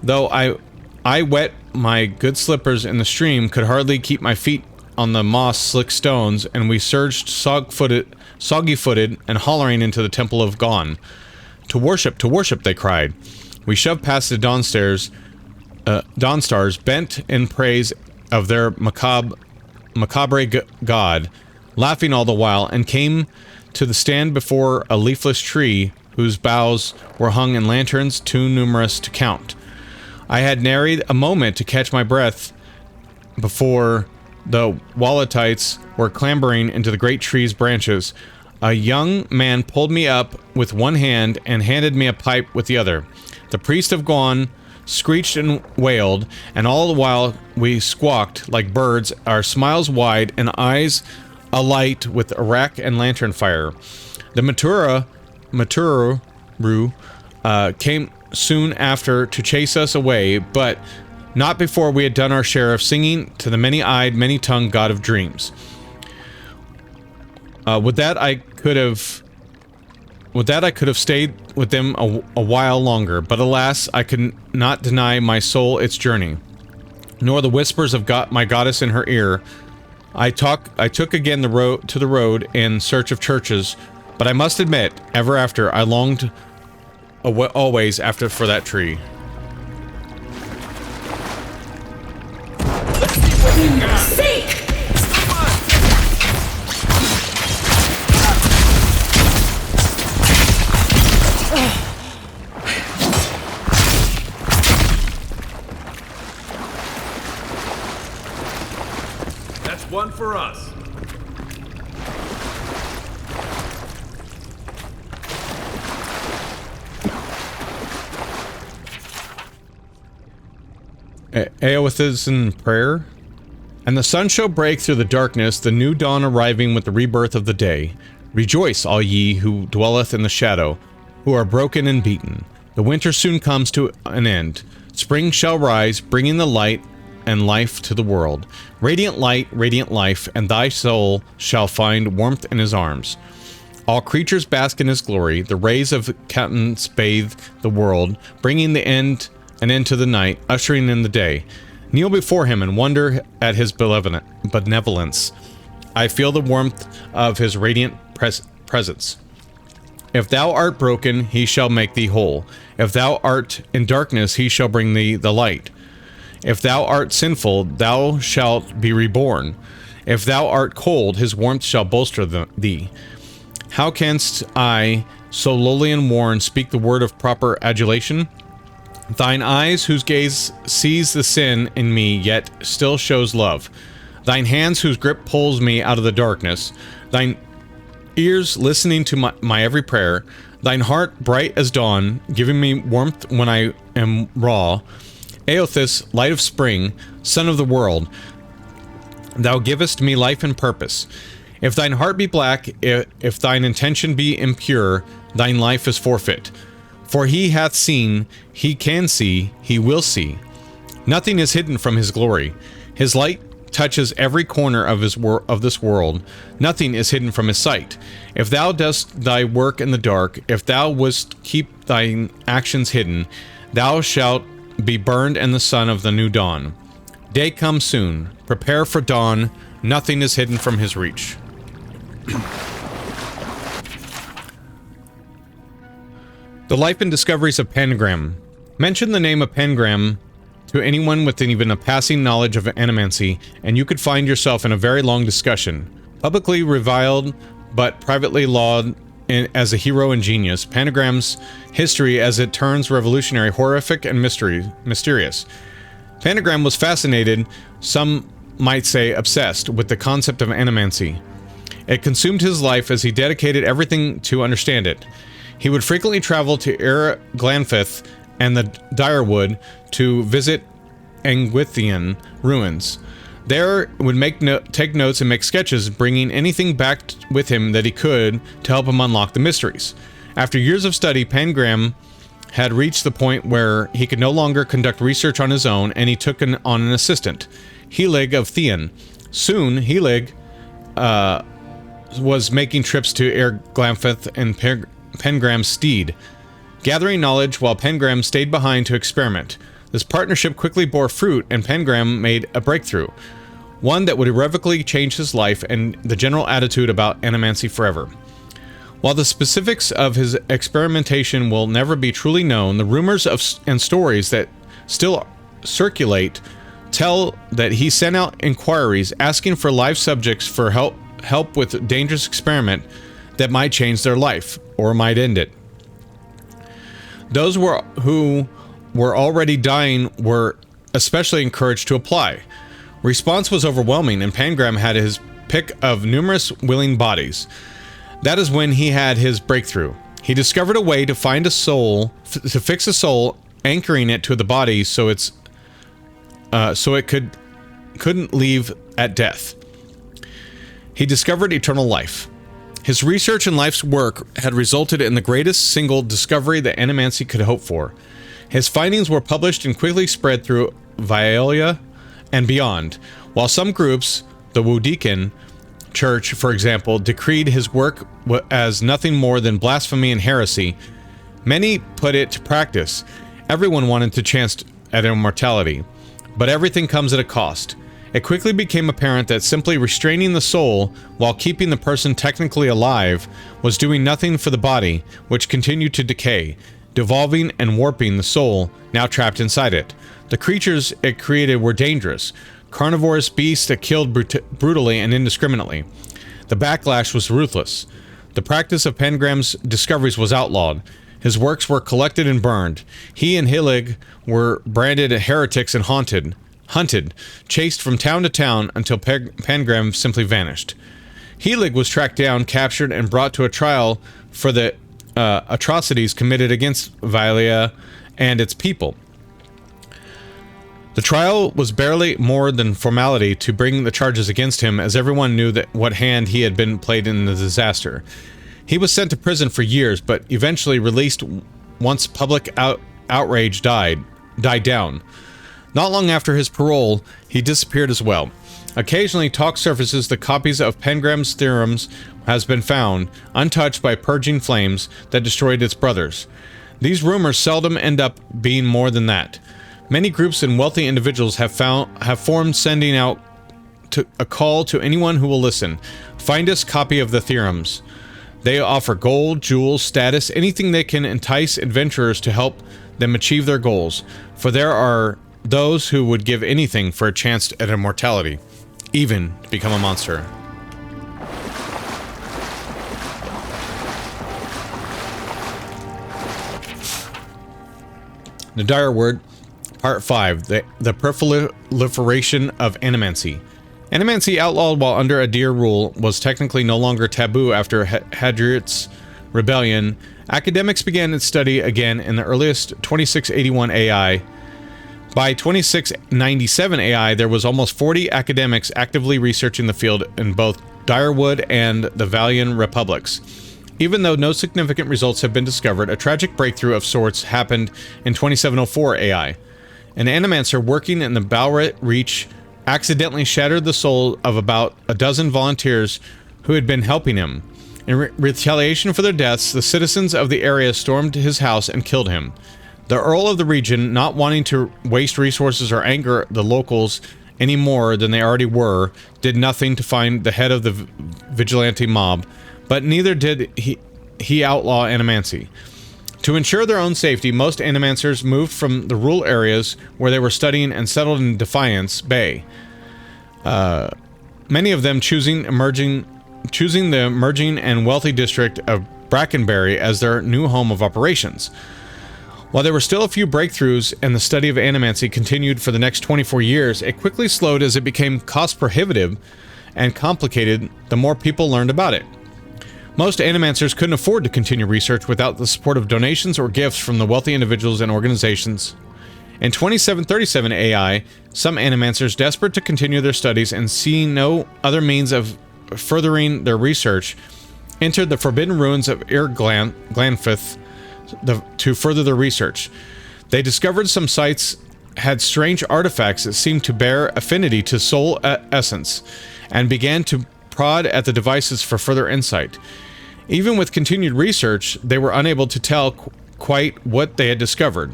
though I wet my good slippers in the stream, could hardly keep my feet on the moss-slick stones, and we surged soggy-footed and hollering into the Temple of Gon. To worship, they cried. We shoved past the dawn stars, bent in praise of their macabre god, laughing all the while, and came to the stand before a leafless tree whose boughs were hung in lanterns too numerous to count. I had nary a moment to catch my breath before the Wallatites were clambering into the great tree's branches. A young man pulled me up with one hand and handed me a pipe with the other. The priest of Guan screeched and wailed, and all the while we squawked like birds, our smiles wide and eyes alight with Iraq and lantern fire. The Maturu came soon after to chase us away, but not before we had done our share of singing to the many-eyed, many-tongued god of dreams. With that I could have stayed with them a while longer, but alas, I could not deny my soul its journey, nor the whispers of my goddess in her ear. I took again the road in search of churches, but I must admit, ever after, I longed always for that tree. Seek! That's one for us. Aeothis's prayer. And the sun shall break through the darkness, the new dawn arriving with the rebirth of the day. Rejoice, all ye who dwelleth in the shadow, who are broken and beaten. The winter soon comes to an end. Spring shall rise, bringing the light and life to the world. Radiant light, radiant life, and thy soul shall find warmth in his arms. All creatures bask in his glory. The rays of countenance bathe the world, bringing an end to the night, ushering in the day. Kneel before him and wonder at his benevolence. I feel the warmth of his radiant presence. If thou art broken, he shall make thee whole. If thou art in darkness, he shall bring thee the light. If thou art sinful, thou shalt be reborn. If thou art cold, his warmth shall bolster thee. How canst I, so lowly and worn, speak the word of proper adulation? Thine eyes, whose gaze sees the sin in me, yet still shows love. Thine hands, whose grip pulls me out of the darkness. Thine ears, listening to my every prayer. Thine heart, bright as dawn, giving me warmth when I am raw. Aeothis, light of spring, sun of the world, thou givest me life and purpose. If thine heart be black, if thine intention be impure, thine life is forfeit. For he hath seen, he can see, he will see. Nothing is hidden from his glory. His light touches every corner of this world. Nothing is hidden from his sight. If thou dost thy work in the dark, if thou wouldst keep thine actions hidden, thou shalt be burned in the sun of the new dawn. Day comes soon. Prepare for dawn. Nothing is hidden from his reach. The life and discoveries of Pangram. Mention the name of Pangram to anyone with even a passing knowledge of animancy, and you could find yourself in a very long discussion. Publicly reviled, but privately lauded as a hero and genius, Pangram's history as it turns revolutionary, horrific, and mysterious. Pangram was fascinated, some might say obsessed, with the concept of animancy. It consumed his life as he dedicated everything to understand it. He would frequently travel to Glanfith and the Direwood to visit Angwithian ruins. There would take notes and make sketches, bringing anything back with him that he could to help him unlock the mysteries. After years of study, Pangram had reached the point where he could no longer conduct research on his own, and he took on an assistant, Helig of Theon. Soon, Helig was making trips to Glanfith and Pangram's steed, gathering knowledge while Pangram stayed behind to experiment. This partnership quickly bore fruit, and Pangram made a breakthrough, one that would irrevocably change his life and the general attitude about animancy forever. While the specifics of his experimentation will never be truly known, the rumors and stories that still circulate tell that he sent out inquiries asking for live subjects for help with dangerous experiment that might change their life or might end it. Those who were already dying were especially encouraged to apply. Response was overwhelming, and Pangram had his pick of numerous willing bodies. That is when he had his breakthrough. He discovered a way to find a soul, to fix a soul, anchoring it to the body so it couldn't leave at death. He discovered eternal life. His research and life's work had resulted in the greatest single discovery that Animancy could hope for. His findings were published and quickly spread through Viola and beyond, while some groups, the Wudikan Church, for example, decreed his work as nothing more than blasphemy and heresy. Many put it to practice. Everyone wanted to chance at immortality, but everything comes at a cost. It quickly became apparent that simply restraining the soul while keeping the person technically alive was doing nothing for the body, which continued to decay, devolving and warping the soul now trapped inside it. The creatures it created were dangerous, carnivorous beasts that killed brutally and indiscriminately. The backlash was ruthless. The practice of Pangram's discoveries was outlawed. His works were collected and burned. He and Hillig were branded heretics and hunted, chased from town to town until Pangram simply vanished. Hillig was tracked down, captured, and brought to a trial for the atrocities committed against Viola and its people. The trial was barely more than formality to bring the charges against him, as everyone knew that what hand he had been played in the disaster. He was sent to prison for years, but eventually released once public outrage died down. Not long after his parole, he disappeared as well. Occasionally, talk surfaces that copies of Pangram's theorems has been found, untouched by purging flames that destroyed its brothers. These rumors seldom end up being more than that. Many groups and wealthy individuals have formed, sending out a call to anyone who will listen. Find us copy of the theorems. They offer gold, jewels, status, anything they can entice adventurers to help them achieve their goals. For there are those who would give anything for a chance at immortality, even to become a monster. The Dire Word, Part 5, the proliferation of Animancy. Animancy, outlawed while under Adir rule, was technically no longer taboo after Hadriot's rebellion. Academics began its study again in the earliest 2681 AI. By 2697 AI, there was almost 40 academics actively researching the field in both Direwood and the Valian Republics. Even though no significant results have been discovered, a tragic breakthrough of sorts happened in 2704 AI. An animancer working in the Balret Reach accidentally shattered the soul of about a dozen volunteers who had been helping him. In retaliation for their deaths, the citizens of the area stormed his house and killed him. The Earl of the region, not wanting to waste resources or anger the locals any more than they already were, did nothing to find the head of the vigilante mob, but neither did he outlaw animancy. To ensure their own safety, most animancers moved from the rural areas where they were studying and settled in Defiance Bay. Many of them choosing the emerging and wealthy district of Brackenbury as their new home of operations. While there were still a few breakthroughs and the study of animancy continued for the next 24 years, it quickly slowed as it became cost prohibitive and complicated the more people learned about it. Most animancers couldn't afford to continue research without the support of donations or gifts from the wealthy individuals and organizations. In 2737 AI, some animancers, desperate to continue their studies and seeing no other means of furthering their research, entered the forbidden ruins of Glanfith to further their research. They discovered some sites had strange artifacts that seemed to bear affinity to soul essence, and began to prod at the devices for further insight. Even with continued research, they were unable to tell quite what they had discovered.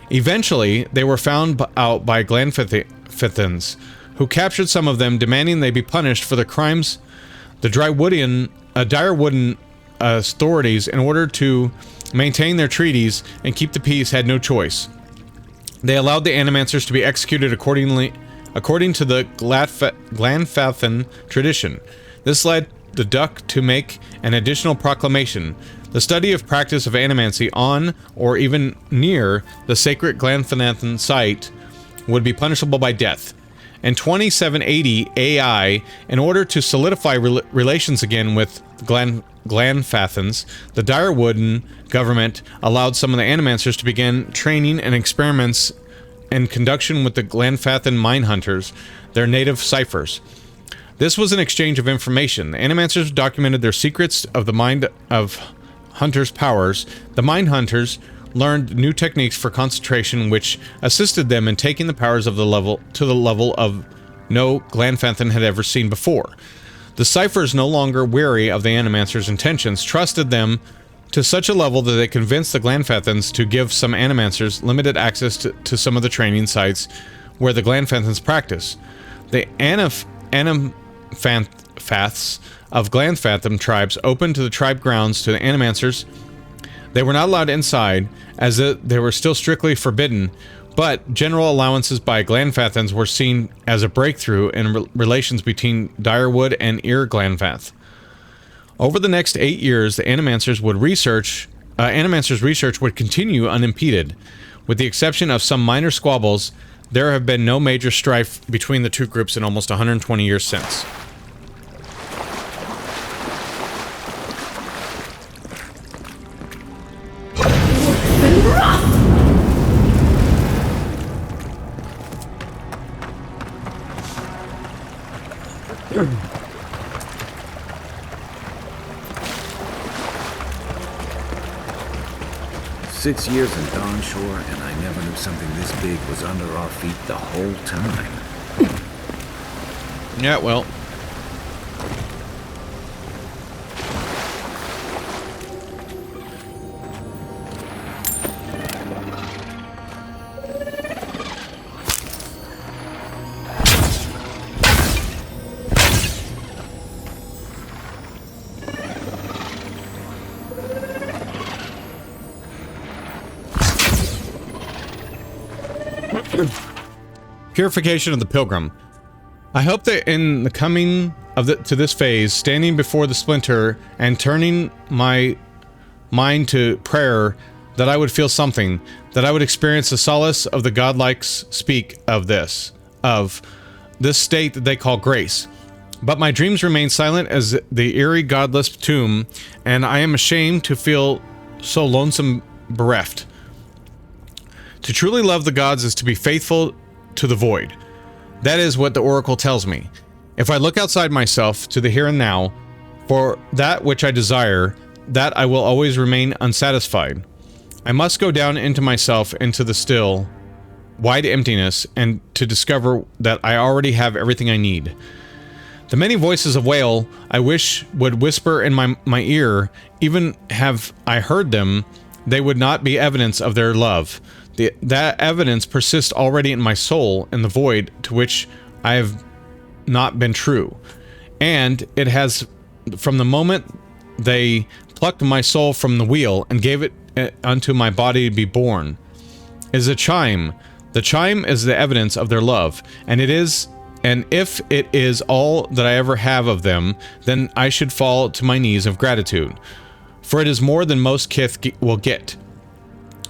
Eventually, they were found out by Glanfithans, who captured some of them, demanding they be punished for their crimes. The Direwooden authorities, in order to maintain their treaties and keep the peace, had no choice. They allowed the animancers to be executed according to the Glanfathan tradition. This led the Duck to make an additional proclamation. The study of practice of animancy on or even near the sacred Glanfathan site would be punishable by death. In 2780 AI, in order to solidify relations again with Glanfathans, the Direwooden government allowed some of the animancers to begin training and experiments in conjunction with the Glanfathan mine hunters, their native ciphers. This was an exchange of information. The animancers documented their secrets of the mind of hunters' powers. The mine hunters learned new techniques for concentration, which assisted them in taking the powers of the level to the level of no Glanfathan had ever seen before. The ciphers, no longer wary of the animancers' intentions, trusted them to such a level that they convinced the Glanfathans to give some animancers limited access to some of the training sites where the Glanfathans practice. The Animfaths of Glanfatham tribes opened to the tribe grounds to the animancers. They were not allowed inside, as they were still strictly forbidden, but general allowances by Glanfathans were seen as a breakthrough in relations between Direwood and Ir Glanfath. Over the next 8 years, the animancers' research would continue unimpeded. With the exception of some minor squabbles, there have been no major strife between the two groups in almost 120 years since. Rough! 6 years in Dawn Shore, and I never knew something this big was under our feet the whole time. Yeah, well. Purification of the Pilgrim. I hope that in the coming to this phase, standing before the splinter and turning my mind to prayer, that I would feel something, that I would experience the solace of the godlikes speak of this state that they call grace. But my dreams remain silent as the eerie godless tomb, and I am ashamed to feel so lonesome bereft. To truly love the gods is to be faithful to the void. That is what the Oracle tells me. If I look outside myself to the here and now, for that which I desire, that I will always remain unsatisfied. I must go down into myself, into the still, wide emptiness, and to discover that I already have everything I need. The many voices of wail I wish would whisper in my ear, even have I heard them, they would not be evidence of their love. That evidence persists already in my soul, in the void to which I have not been true. And it has, from the moment they plucked my soul from the wheel and gave it unto my body to be born, is a chime. The chime is the evidence of their love, and if it is all that I ever have of them, then I should fall to my knees of gratitude, for it is more than most kith will get.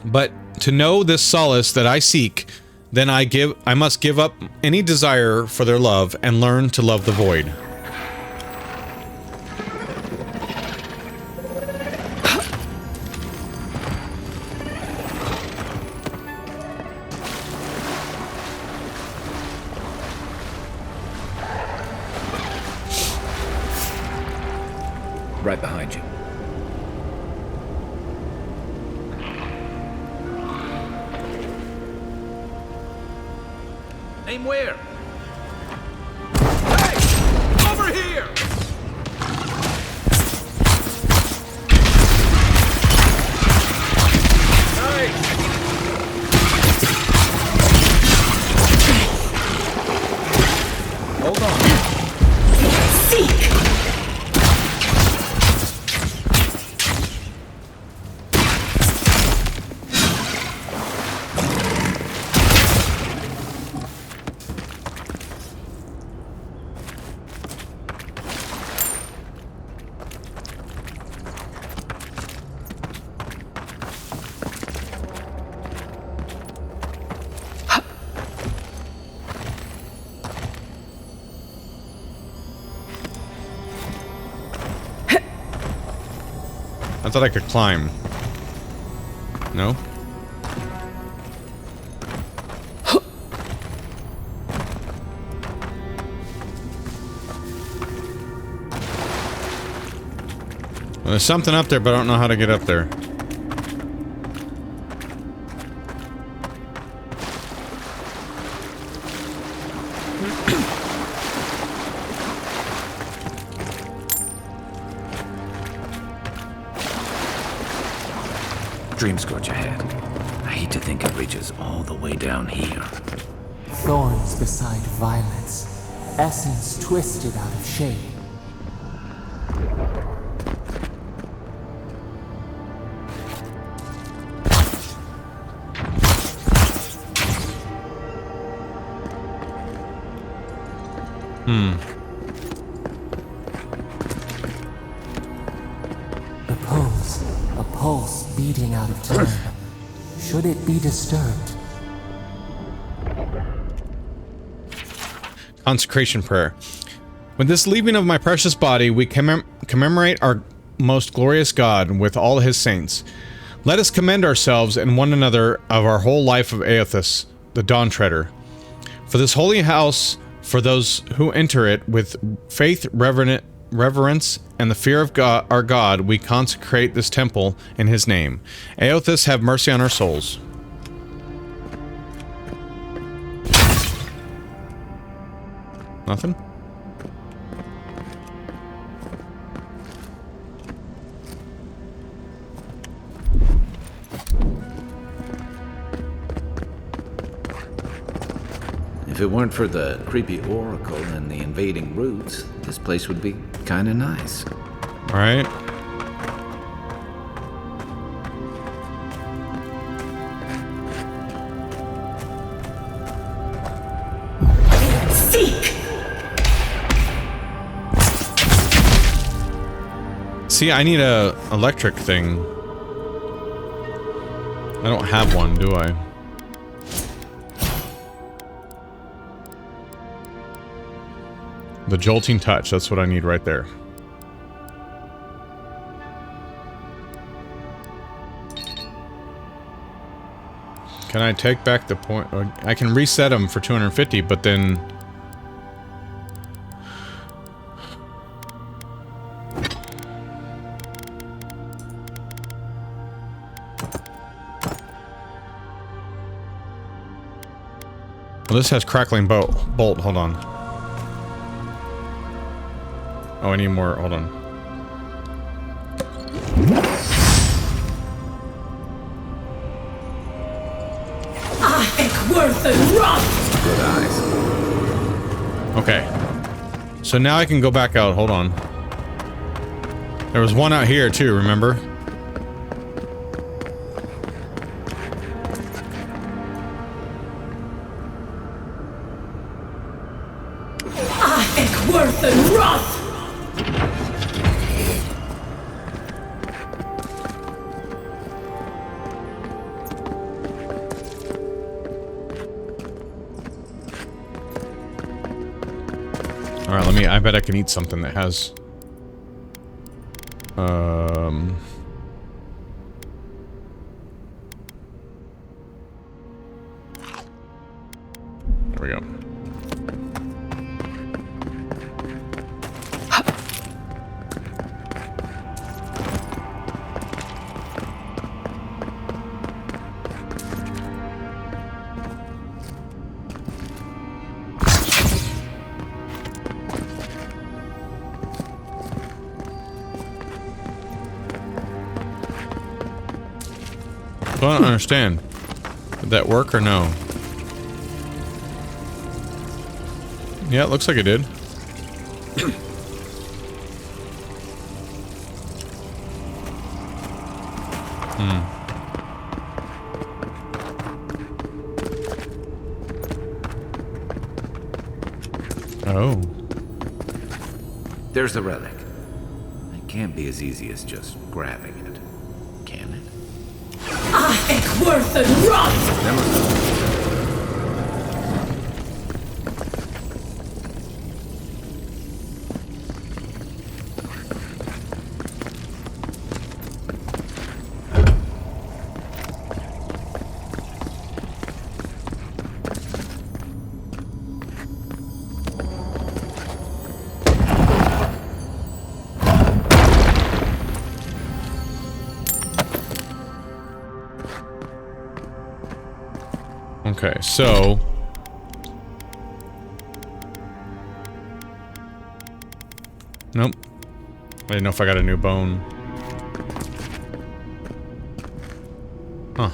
But to know this solace that I seek, then I must give up any desire for their love and learn to love the void. Right behind you. Aim where? Hey! Over here! Nice! Hold on. Seek! thought I could climb. No? Well, there's something up there, but I don't know how to get up there. Dream scorch ahead. I hate to think it reaches all the way down here. Thorns beside violets, essence twisted out of shape. A pulse beating out of time. Should it be disturbed? Consecration prayer. With this leaving of my precious body, we commemorate our most glorious God with all his saints. Let us commend ourselves and one another of our whole life of Aethys, the Dawn Treader. For this holy house, for those who enter it with faith, reverence, and the fear of God, our God, we consecrate this temple in his name. Aethys, have mercy on our souls. Nothing? If it weren't for the creepy Oracle and the invading roots, this place would be kinda nice. Alright. Seek! See, I need a electric thing. I don't have one, do I? The jolting touch, that's what I need right there. Can I take back the point? I can reset them for 250, but then... Well, this has crackling bolt. Hold on. Oh, I need more. Hold on. Worth and rough! Good eyes. Okay. So now I can go back out. Hold on. There was one out here too, remember? Worth and rough! Alright, I bet I can eat something that has... There we go. I don't understand. Did that work or no? Yeah, it looks like it did. Oh. There's the relic. It can't be as easy as just grabbing it, can it? Worth and rough! Okay, so... Nope. I didn't know if I got a new bone. Huh.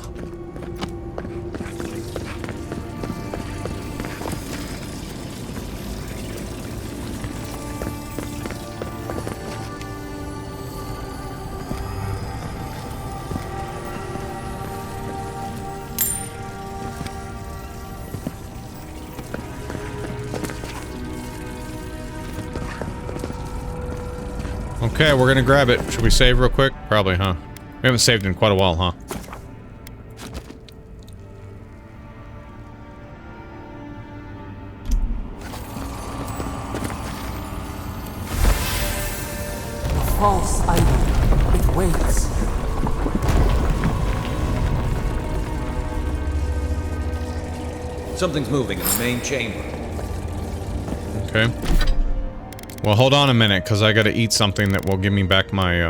Okay, we're gonna grab it. Should we save real quick? Probably, huh? We haven't saved in quite a while, huh? The false idol. It waits. Something's moving in the main chamber. Okay. Well, hold on a minute, because I gotta eat something that will give me back my,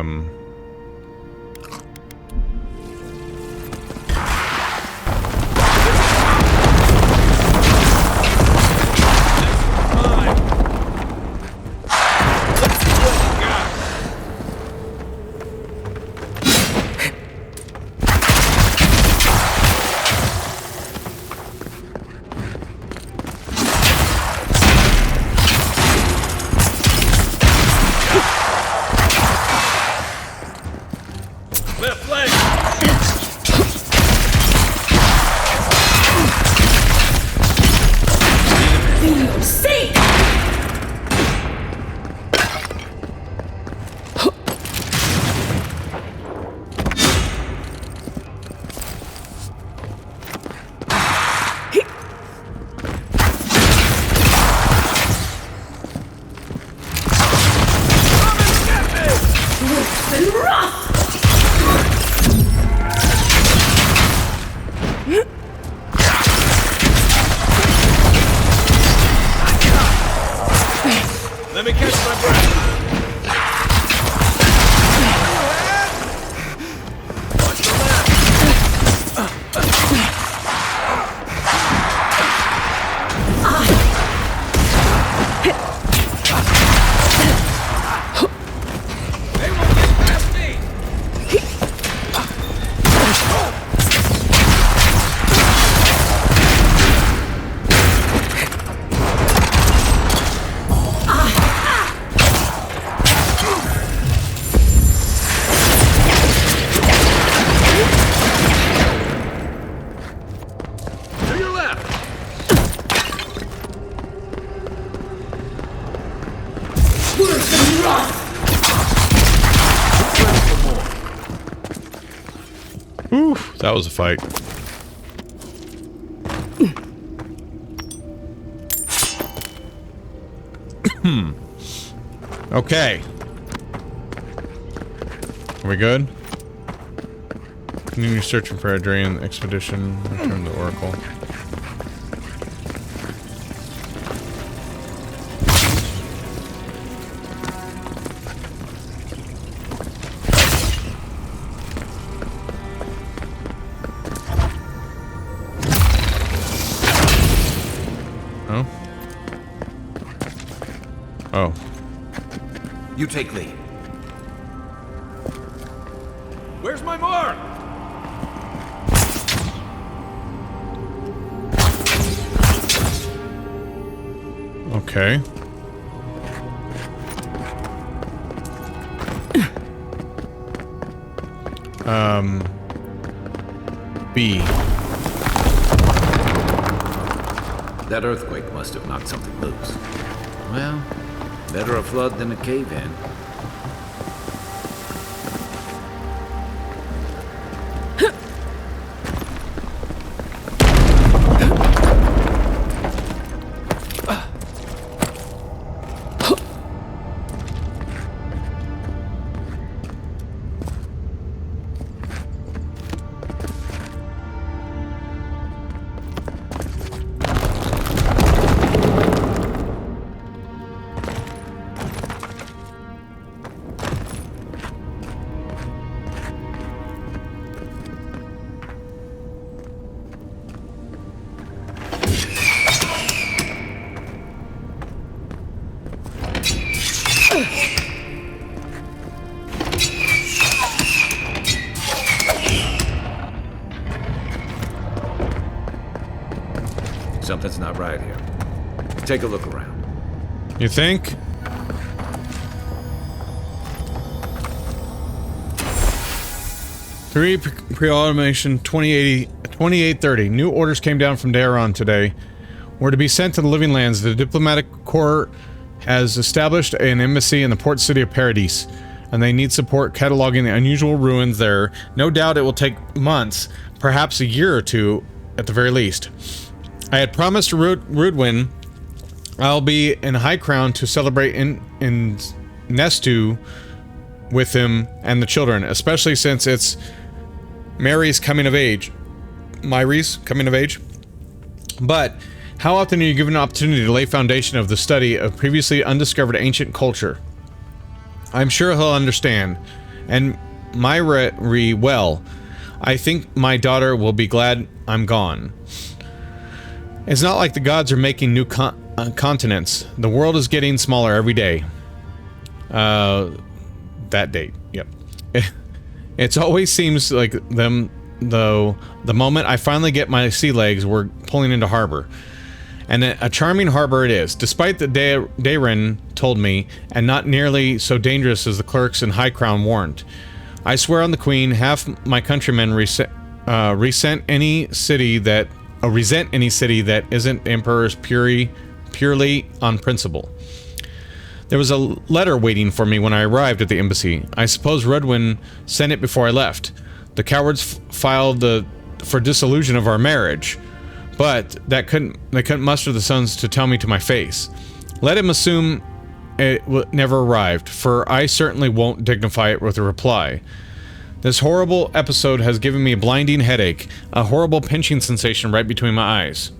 Left leg! Feel safe! And rough! Let me catch my breath. They won't get past me. To your left. Worse than rough! Oof, that was a fight. Okay. Are we good? Continue searching for Adrian expedition. Return to Oracle. Oh. Oh. You take lead. Where's my mark? Okay. B. That earthquake must have knocked something loose. Well, better a flood than a cave-in. Something's not right here. Take a look around. You think? Three pre-automation 2830. New orders came down from Daron today. We're to be sent to the Living Lands. The diplomatic corps has established an embassy in the port city of Paradise, and they need support cataloging the unusual ruins there. No doubt it will take months, perhaps a year or two at the very least. I had promised Rudwin I'll be in High Crown to celebrate in Nestu with him and the children, especially since it's Mary's coming of age. Myri's coming of age. But how often are you given an opportunity to lay foundation of the study of previously undiscovered ancient culture? I'm sure he'll understand. And Myri well. I think my daughter will be glad I'm gone. It's not like the gods are making new continents. The world is getting smaller every day. That date, yep. It always seems like them, though, the moment I finally get my sea legs, we're pulling into harbor. And a charming harbor it is, despite the Dayren told me, and not nearly so dangerous as the clerks in High Crown warned. I swear on the Queen, half my countrymen resent any city that isn't Emperor's purely on principle. There was a letter waiting for me when I arrived at the embassy. I suppose Rudwin sent it before I left. The cowards filed for dissolution of our marriage, but they couldn't muster the sons to tell me to my face. Let him assume it never arrived, for I certainly won't dignify it with a reply. This horrible episode has given me a blinding headache, a horrible pinching sensation right between my eyes.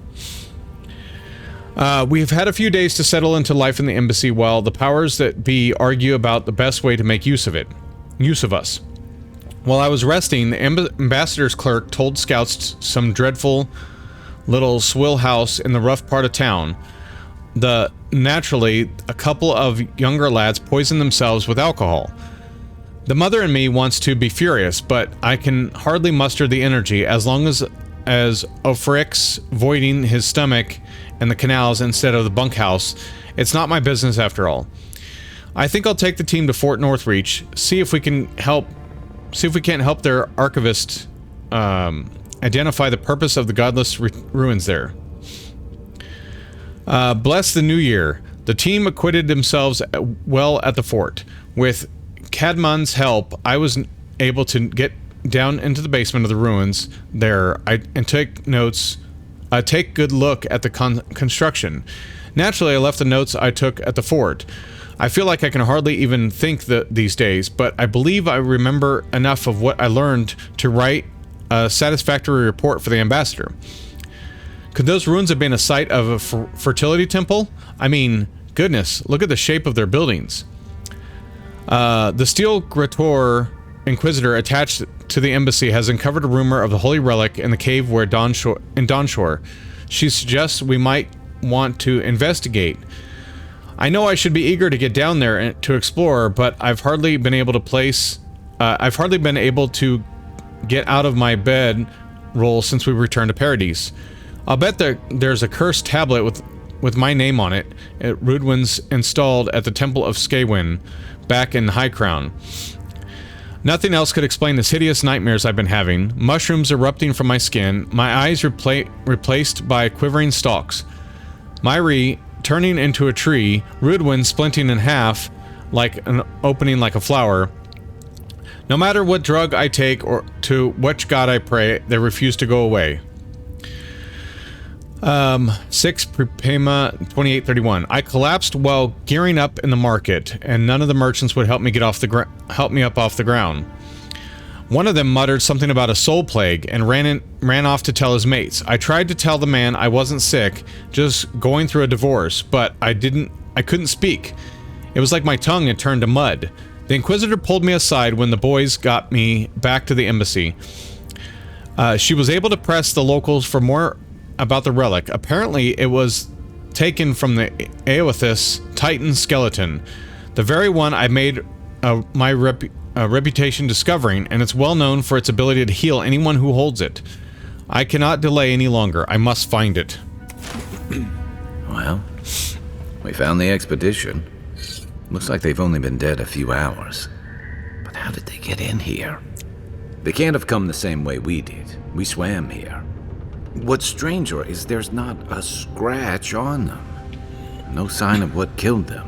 We've had a few days to settle into life in the embassy while the powers that be argue about the best way to make use of us. While I was resting, the ambassador's clerk told scouts some dreadful little swill house in the rough part of town. Naturally, a couple of younger lads poisoned themselves with alcohol. The mother in me wants to be furious, but I can hardly muster the energy as long as Ophrix voiding his stomach and the canals instead of the bunkhouse. It's not my business after all. I think I'll take the team to Fort Northreach, see if we can't help their archivist identify the purpose of the godless ruins there. Bless the new year. The team acquitted themselves well at the fort. With Cadmon's help, I was able to get down into the basement of the ruins there and take good look at the construction. Naturally, I left the notes I took at the fort. I feel like I can hardly even think these days, but I believe I remember enough of what I learned to write a satisfactory report for the ambassador. Could those ruins have been a site of a fertility temple? I mean, goodness, look at the shape of their buildings. The Steel Grator Inquisitor attached to the embassy has uncovered a rumor of the Holy Relic in the cave where Dawnshore. She suggests we might want to investigate. I know I should be eager to get down there to explore, but I've hardly been able to get out of my bed roll since we returned to Paradise. I'll bet there's a cursed tablet with my name on it at Rudwin's installed at the Temple of Skawyn back in High Crown. Nothing else could explain this hideous nightmares I've been having. Mushrooms erupting from my skin, my eyes replaced by quivering stalks. Myri turning into a tree, Rudwin splinting in half like an opening like a flower. No matter what drug I take or to which god I pray, they refuse to go away. 6 Prepema 2831. I collapsed while gearing up in the market, and none of the merchants would help me get off the ground. One of them muttered something about a soul plague and ran off to tell his mates. I tried to tell the man I wasn't sick, just going through a divorce, but I couldn't speak. It was like my tongue had turned to mud. The Inquisitor pulled me aside when the boys got me back to the embassy. She was able to press the locals for more about the relic. Apparently, it was taken from the Aothis Titan skeleton, the very one I made my reputation discovering, and it's well known for its ability to heal anyone who holds it. I cannot delay any longer. I must find it. Well, we found the expedition. Looks like they've only been dead a few hours. But how did they get in here? They can't have come the same way we did. We swam here. What's stranger is there's not a scratch on them. No sign of what killed them.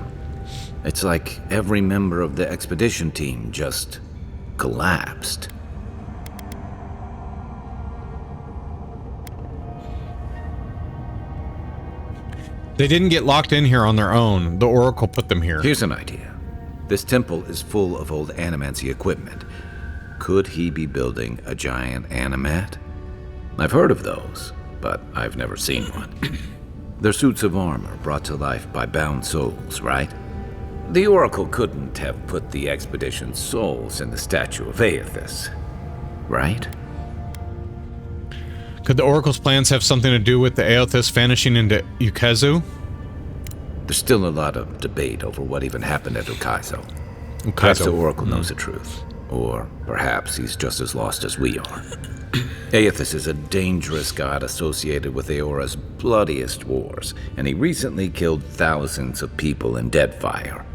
It's like every member of the expedition team just collapsed. They didn't get locked in here on their own. The Oracle put them here. Here's an idea. This temple is full of old animancy equipment. Could he be building a giant animat? I've heard of those, but I've never seen one. They're suits of armor brought to life by bound souls, right? The Oracle couldn't have put the expedition's souls in the statue of Aethys, right? Could the Oracle's plans have something to do with the Aethys vanishing into Ukazu? There's still a lot of debate over what even happened at Ukazo. Perhaps the Oracle knows the truth. Or perhaps he's just as lost as we are. Aethys is a dangerous god associated with Eora's bloodiest wars, and he recently killed thousands of people in Deadfire.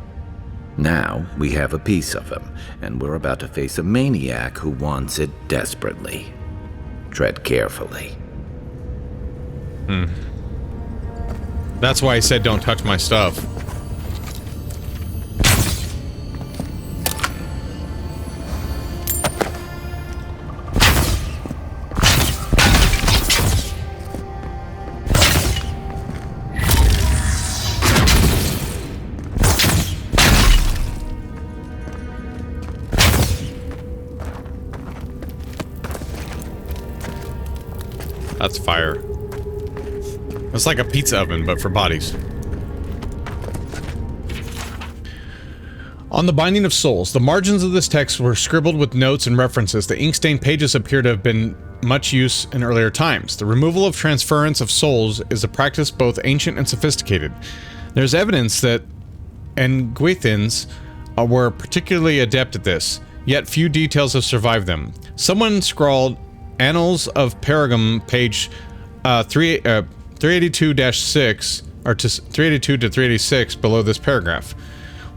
Now, we have a piece of him, and we're about to face a maniac who wants it desperately. Tread carefully. That's why I said don't touch my stuff. That's fire. It's like a pizza oven, but for bodies. On the Binding of Souls, the margins of this text were scribbled with notes and references. The ink-stained pages appear to have been much use in earlier times. The removal of transference of souls is a practice both ancient and sophisticated. There's evidence that Nguethans were particularly adept at this, yet few details have survived them. Someone scrawled Annals of Perigam, page 382-6, or 382 to 386 below this paragraph.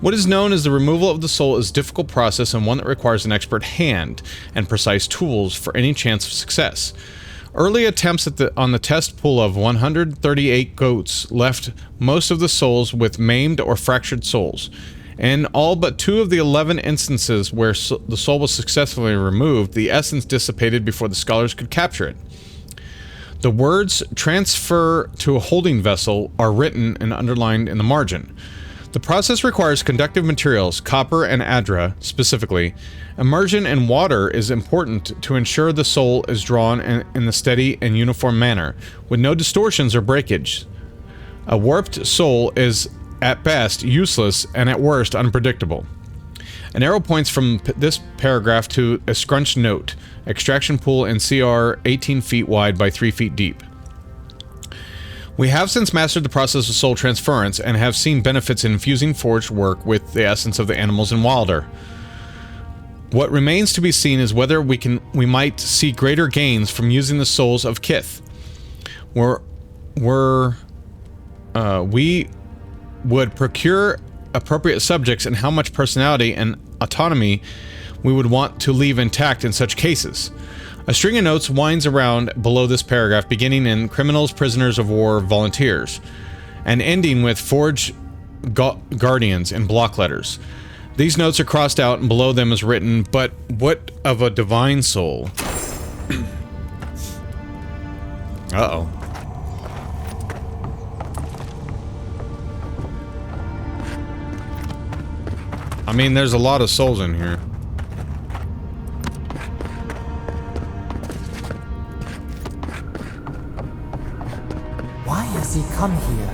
What is known as the removal of the soul is a difficult process and one that requires an expert hand and precise tools for any chance of success. Early attempts on the test pool of 138 goats left most of the souls with maimed or fractured souls. In all but 2 of the 11 instances where the soul was successfully removed, the essence dissipated before the scholars could capture it. The words "transfer to a holding vessel" are written and underlined in the margin. The process requires conductive materials, copper and adra specifically. Immersion in water is important to ensure the soul is drawn in a steady and uniform manner, with no distortions or breakage. A warped soul is at best useless and at worst unpredictable. An arrow points from this paragraph to a scrunched note. Extraction pool in CR 18 feet wide by 3 feet deep. We have since mastered the process of soul transference and have seen benefits in infusing forged work with the essence of the animals in Wilder. What remains to be seen is whether we might see greater gains from using the souls of Kith. We would procure appropriate subjects and how much personality and autonomy we would want to leave intact in such cases. A string of notes winds around below this paragraph, beginning in criminals, prisoners of war, volunteers, and ending with forged guardians in block letters. These notes are crossed out, and below them is written, "But what of a divine soul?" Uh-oh. I mean, there's a lot of souls in here. Why has he come here?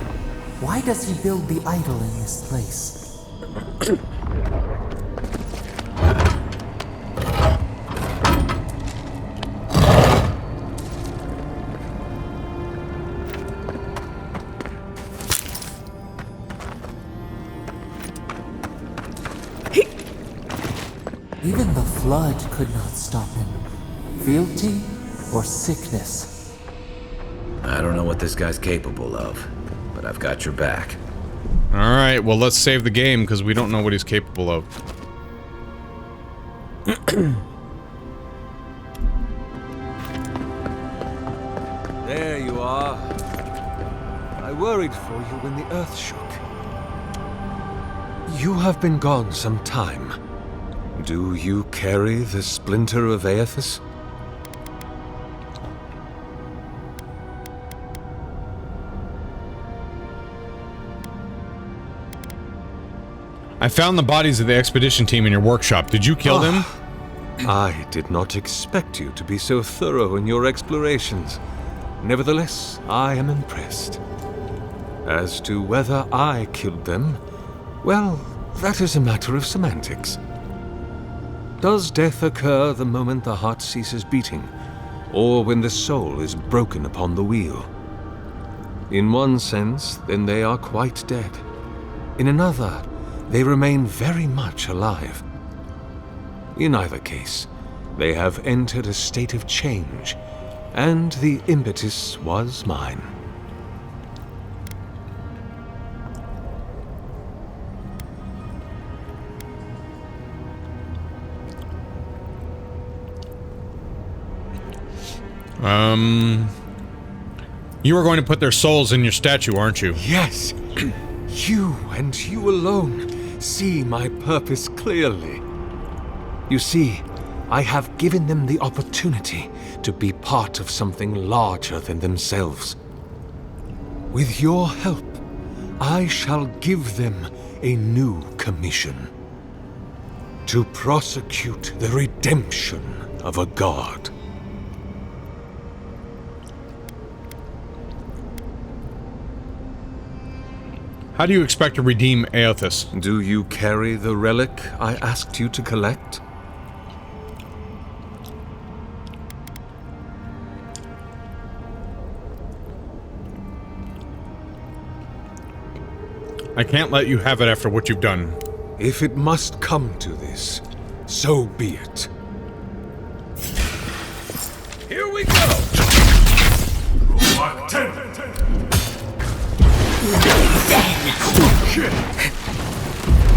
Why does he build the idol in this place? Even the flood could not stop him. Fealty or sickness? I don't know what this guy's capable of, but I've got your back. Alright, well let's save the game because we don't know what he's capable of. There you are. I worried for you when the earth shook. You have been gone some time. Do you carry the splinter of Aethys? I found the bodies of the expedition team in your workshop. Did you kill them? I did not expect you to be so thorough in your explorations. Nevertheless, I am impressed. As to whether I killed them, well, that is a matter of semantics. Does death occur the moment the heart ceases beating, or when the soul is broken upon the wheel? In one sense, then they are quite dead. In another, they remain very much alive. In either case, they have entered a state of change, and the impetus was mine. You are going to put their souls in your statue, aren't you? Yes, you and you alone see my purpose clearly. You see, I have given them the opportunity to be part of something larger than themselves. With your help, I shall give them a new commission. To prosecute the redemption of a god. How do you expect to redeem Aethys? Do you carry the relic I asked you to collect? I can't let you have it after what you've done. If it must come to this, so be it. Here we go!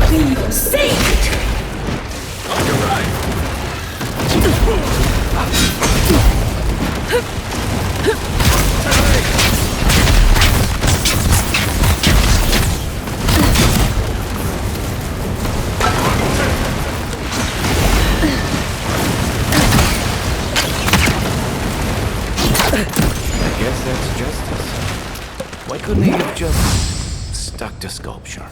Be your saint! On your right! I guess that's justice. Why couldn't he have just stuck to sculpture?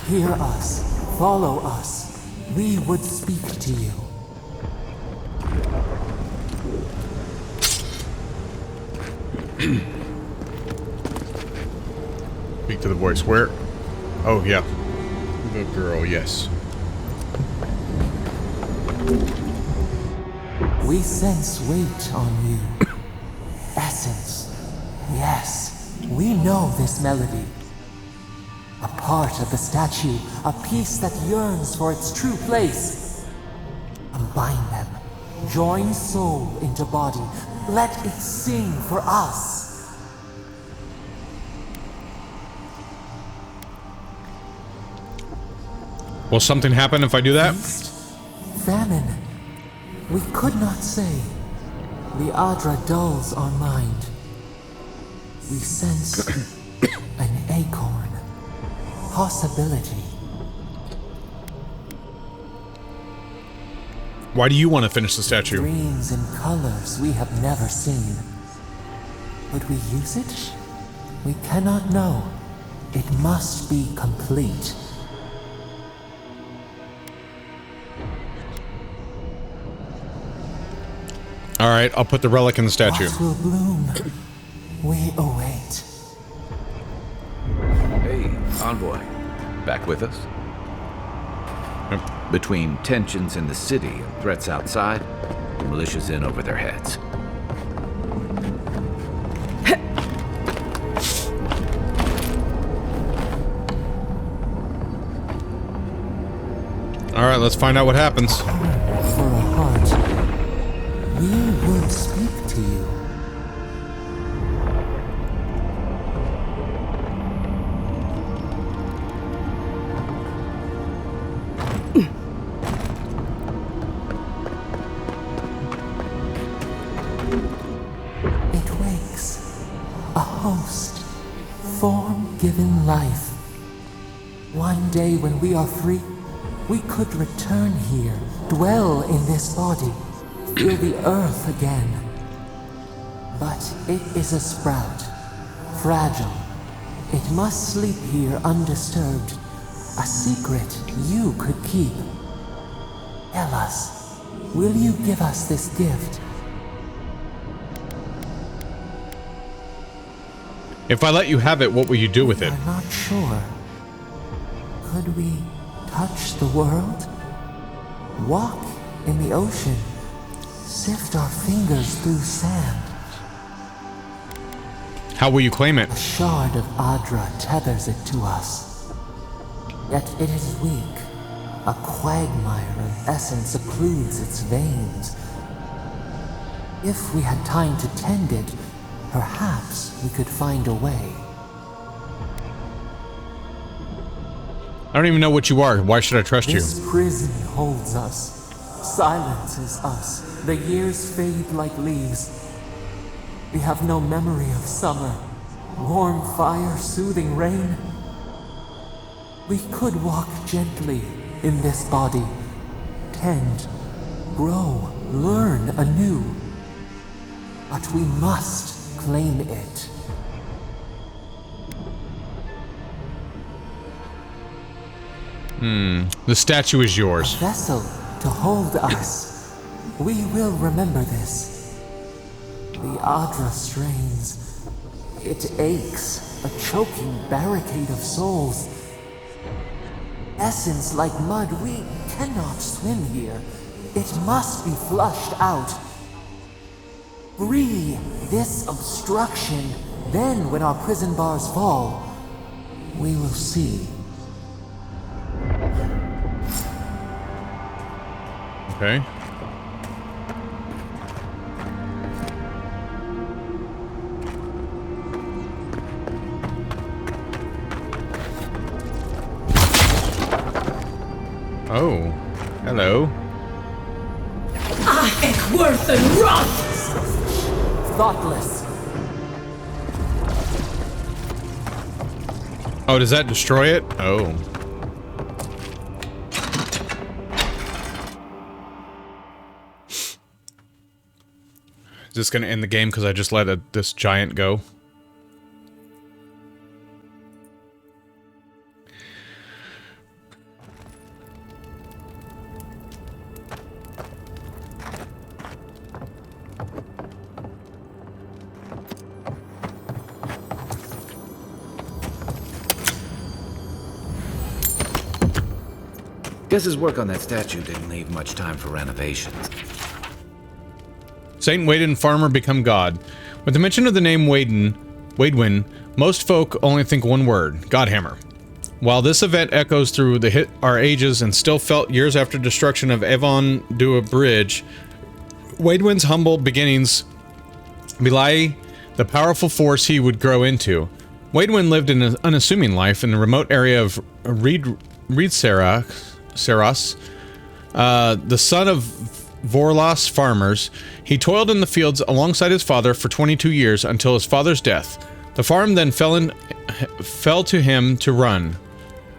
Hear us. Follow us. We would speak to you. Speak to the voice. Where? Oh, yeah. The girl, yes. We sense weight on you. Essence. Yes, we know this melody. A part of the statue, a piece that yearns for its true place. Combine them. Join soul into body. Let it sing for us. Will something happen if I do that? Feast? Famine? We could not say. The Adra dulls our mind. We sense an acorn. Possibility. Why do you want to finish the statue? Dreams in colors we have never seen. Would we use it? We cannot know. It must be complete. Alright, I'll put the relic in the statue. What will bloom? We await. Hey, envoy. Back with us? Yep. Between tensions in the city and threats outside, the militia's in over their heads. Alright, let's find out what happens. For a heart, we would speak to you. speaks. A host. Form-given life. One day when we are free, we could return here, dwell in this body, feel the earth again. But it is a sprout, fragile. It must sleep here undisturbed. A secret you could keep. Tell us, will you give us this gift? If I let you have it, what will you do with it? I'm not sure. Could we touch the world? Walk in the ocean? Sift our fingers through sand? How will you claim it? A shard of Adra tethers it to us. Yet it is weak. A quagmire of essence occludes its veins. If we had time to tend it, perhaps we could find a way. I don't even know what you are. Why should I trust you? This prison holds us, silences us. The years fade like leaves. We have no memory of summer, warm fire, soothing rain. We could walk gently in this body, tend, grow, learn anew. But we must claim it. The statue is A yours. vessel to hold us. We will remember this. The Adra strains. It aches, a choking barricade of souls. Essence like mud, we cannot swim here. It must be flushed out. Free this obstruction. Then, when our prison bars fall, we will see. Okay. Oh, hello. Worth and Roth! Thoughtless. Oh, does that destroy it? Oh. Is this gonna end the game because I just let this giant go? Guess his work on that statue didn't leave much time for renovations. Saint Waden Farmer become God. With the mention of the name Wadwin, most folk only think one word, Godhammer. While this event echoes through our ages and still felt years after destruction of Avon Dua Bridge, Wadwin's humble beginnings belie the powerful force he would grow into. Wadwin lived an unassuming life in the remote area of Saros, the son of Vorlos farmers. He toiled in the fields alongside his father for 22 years until his father's death. The farm then fell to him to run.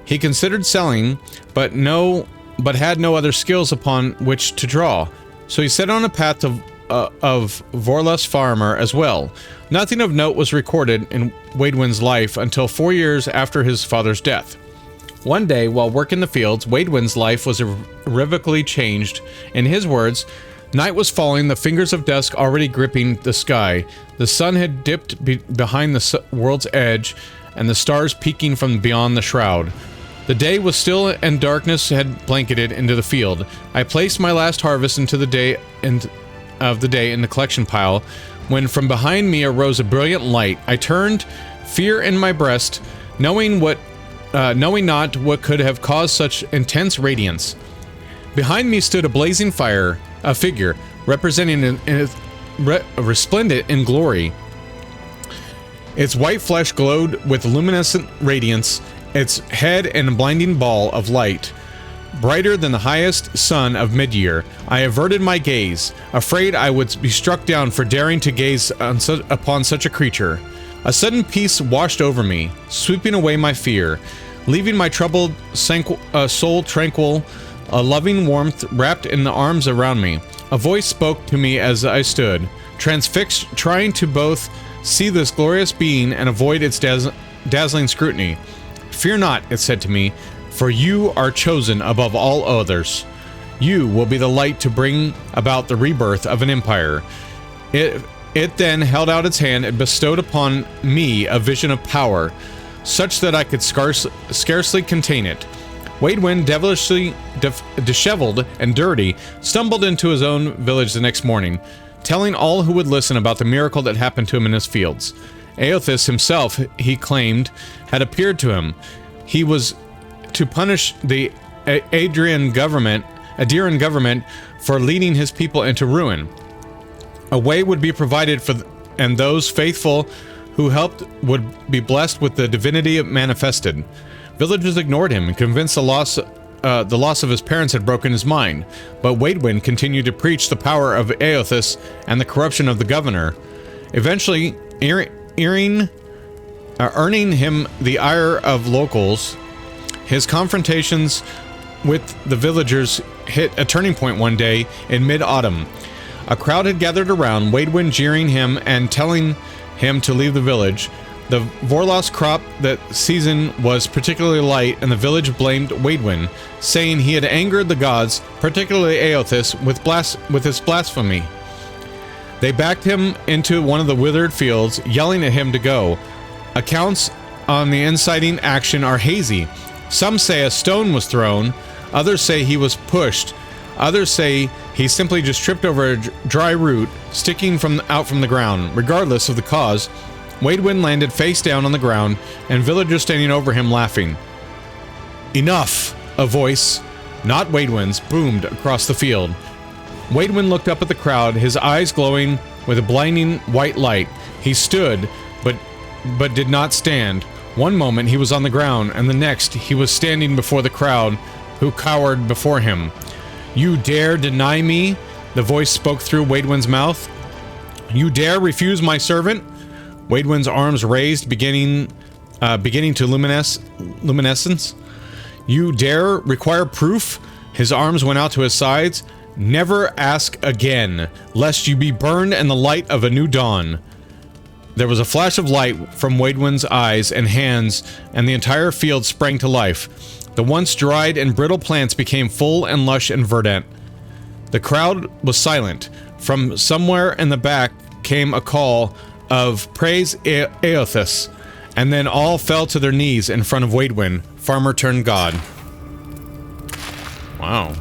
He considered selling, but had no other skills upon which to draw. So he set on a path of Vorlos farmer as well. Nothing of note was recorded in Wadwin's life until 4 years after his father's death. One day, while working the fields, Wadwin's life was irrevocably changed. In his words, night was falling, the fingers of dusk already gripping the sky. The sun had dipped behind the world's edge, and the stars peeking from beyond the shroud. The day was still, and darkness had blanketed into the field. I placed my last harvest of the day in the collection pile, when from behind me arose a brilliant light. I turned, fear in my breast, knowing not what could have caused such intense radiance. Behind me stood a blazing fire, a figure, representing resplendent in glory. Its white flesh glowed with luminescent radiance, its head and a blinding ball of light. brighter than the highest sun of mid-year. I averted my gaze, afraid I would be struck down for daring to gaze upon such a creature. A sudden peace washed over me, sweeping away my fear, leaving my troubled soul tranquil, a loving warmth wrapped in the arms around me. A voice spoke to me as I stood, transfixed, trying to both see this glorious being and avoid its dazzling scrutiny. Fear not, it said to me, for you are chosen above all others. You will be the light to bring about the rebirth of an empire. It then held out its hand and bestowed upon me a vision of power, such that I could scarcely contain it. Waidwin, devilishly disheveled and dirty, stumbled into his own village the next morning, telling all who would listen about the miracle that happened to him in his fields. Aothis himself, he claimed, had appeared to him. He was to punish the Adrian government for leading his people into ruin. A way would be provided for and those faithful who helped would be blessed with the divinity manifested. Villagers ignored him and convinced the loss of his parents had broken his mind, but Waidwin continued to preach the power of Aothis and the corruption of the governor, eventually earning him the ire of locals. His confrontations with the villagers hit a turning point one day in mid-autumn. A crowd had gathered around, Waidwin jeering him and telling him to leave the village. The Vorlos crop that season was particularly light, and the village blamed Waidwin, saying he had angered the gods, particularly Aothis, with his blasphemy. They backed him into one of the withered fields, yelling at him to go. Accounts on the inciting action are hazy. Some say a stone was thrown, others say he was pushed, others say he simply just tripped over a dry root sticking out from the ground. Regardless of the cause, Waidwin landed face down on the ground, and villagers standing over him laughing. Enough! A voice, not Waidwin's, boomed across the field. Waidwin looked up at the crowd, his eyes glowing with a blinding white light. He stood, but did not stand. One moment he was on the ground, and the next he was standing before the crowd, who cowered before him. You dare deny me? The voice spoke through Waidwin's mouth. You dare refuse my servant? Waidwin's arms raised, beginning to luminescence. You dare require proof? His arms went out to his sides. Never ask again, lest you be burned in the light of a new dawn. There was a flash of light from Waidwin's eyes and hands, and the entire field sprang to life. The once dried and brittle plants became full and lush and verdant. The crowd was silent. From somewhere in the back came a call of praise Aothis, and then all fell to their knees in front of Waidwin, farmer turned god. Wow.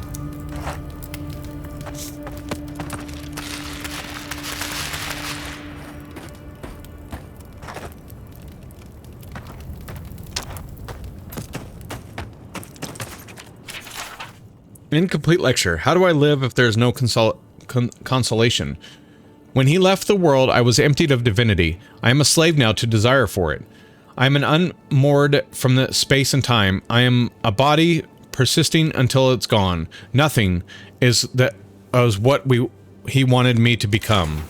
Incomplete lecture. How do I live if there is no consolation? When he left the world, I was emptied of divinity. I am a slave now to desire for it. I am unmoored from the space and time. I am a body persisting until it's gone. Nothing is what he wanted me to become.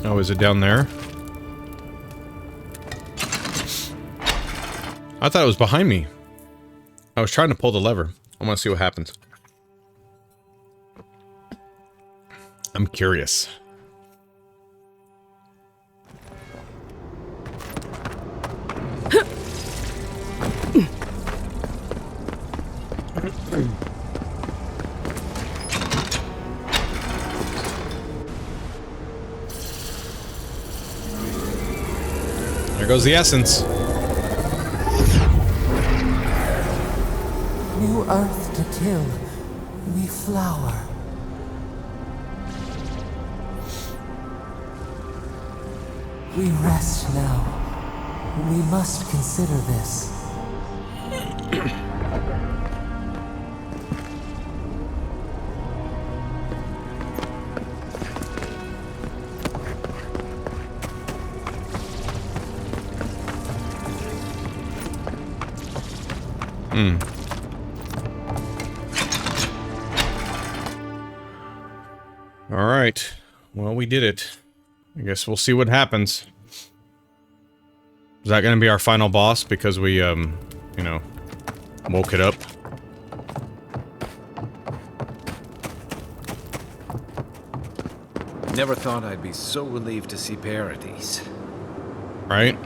Oh, is it down there? I thought it was behind me. I was trying to pull the lever. I want to see what happens. I'm curious. There goes the essence. New earth to till, we flower. We rest now. We must consider this. All right. Well, we did it. I guess we'll see what happens. Is that going to be our final boss because we, you know, woke it up? Never thought I'd be so relieved to see Parodies. Right?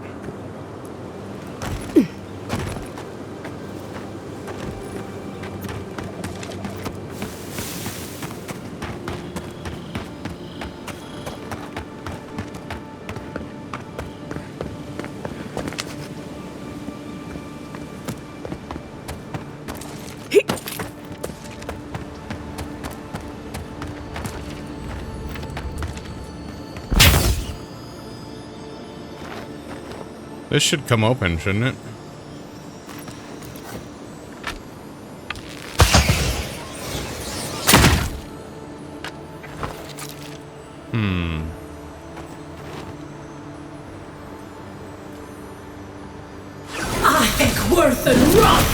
This should come open, shouldn't it? I think worth and wrath!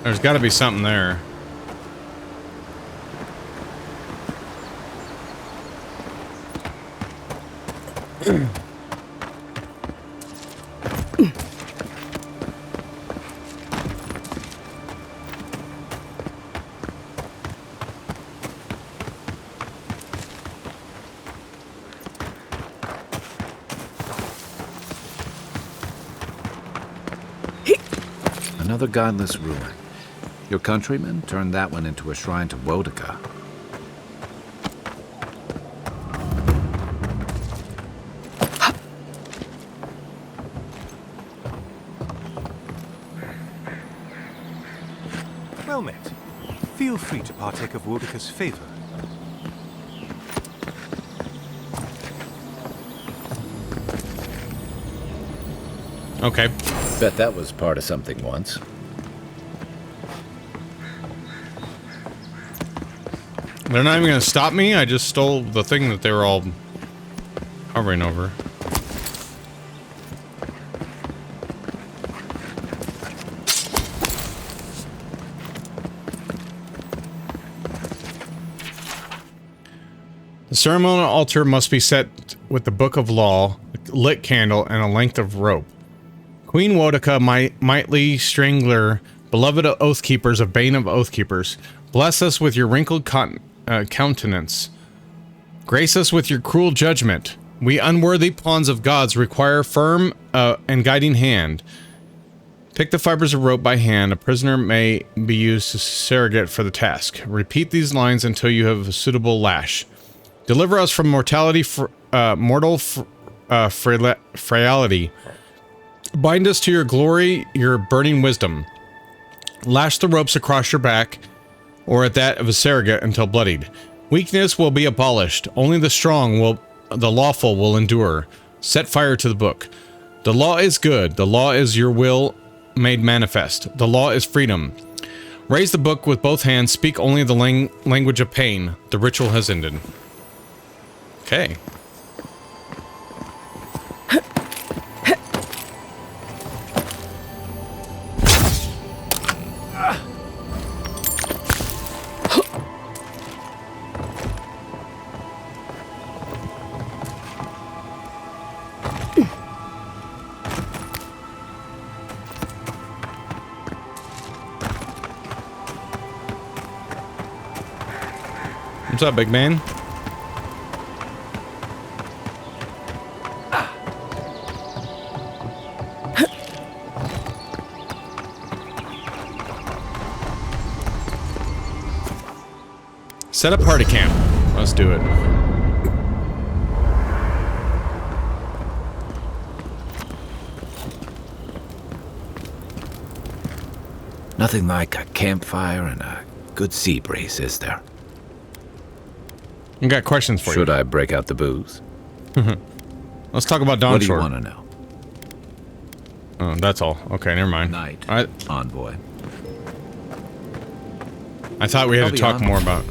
There's got to be something there. Another godless ruin. Your countrymen turned that one into a shrine to Wodika. Well met. Feel free to partake of Wodika's favor. Okay. Bet that was part of something once. They're not even going to stop me? I just stole the thing that they were all hovering over. The ceremonial altar must be set with the Book of Law, a lit candle, and a length of rope. Queen Wodika, mighty strangler, beloved of Oathkeepers, of Bane of Oathkeepers, bless us with your wrinkled countenance. Grace us with your cruel judgment. We unworthy pawns of gods require firm and guiding hand. Pick the fibers of rope by hand. A prisoner may be used as surrogate for the task. Repeat these lines until you have a suitable lash. Deliver us from mortality, mortal frailty. Bind us to your glory, your burning wisdom. Lash the ropes across your back, or at that of a surrogate until bloodied. Weakness will be abolished. Only the strong the lawful will endure. Set fire to the book. The law is good. The law is your will made manifest. The law is freedom. Raise the book with both hands. Speak only the language of pain. The ritual has ended. Okay. What's up, big man? Set up party camp. Let's do it. Nothing like a campfire and a good sea breeze, is there? I got questions for you. Should I break out the booze? Let's talk about Dawn What do you Shore. want to know? Oh, that's all. Okay, never mind. Night, envoy. I thought we had I'll to be talk honest. more about...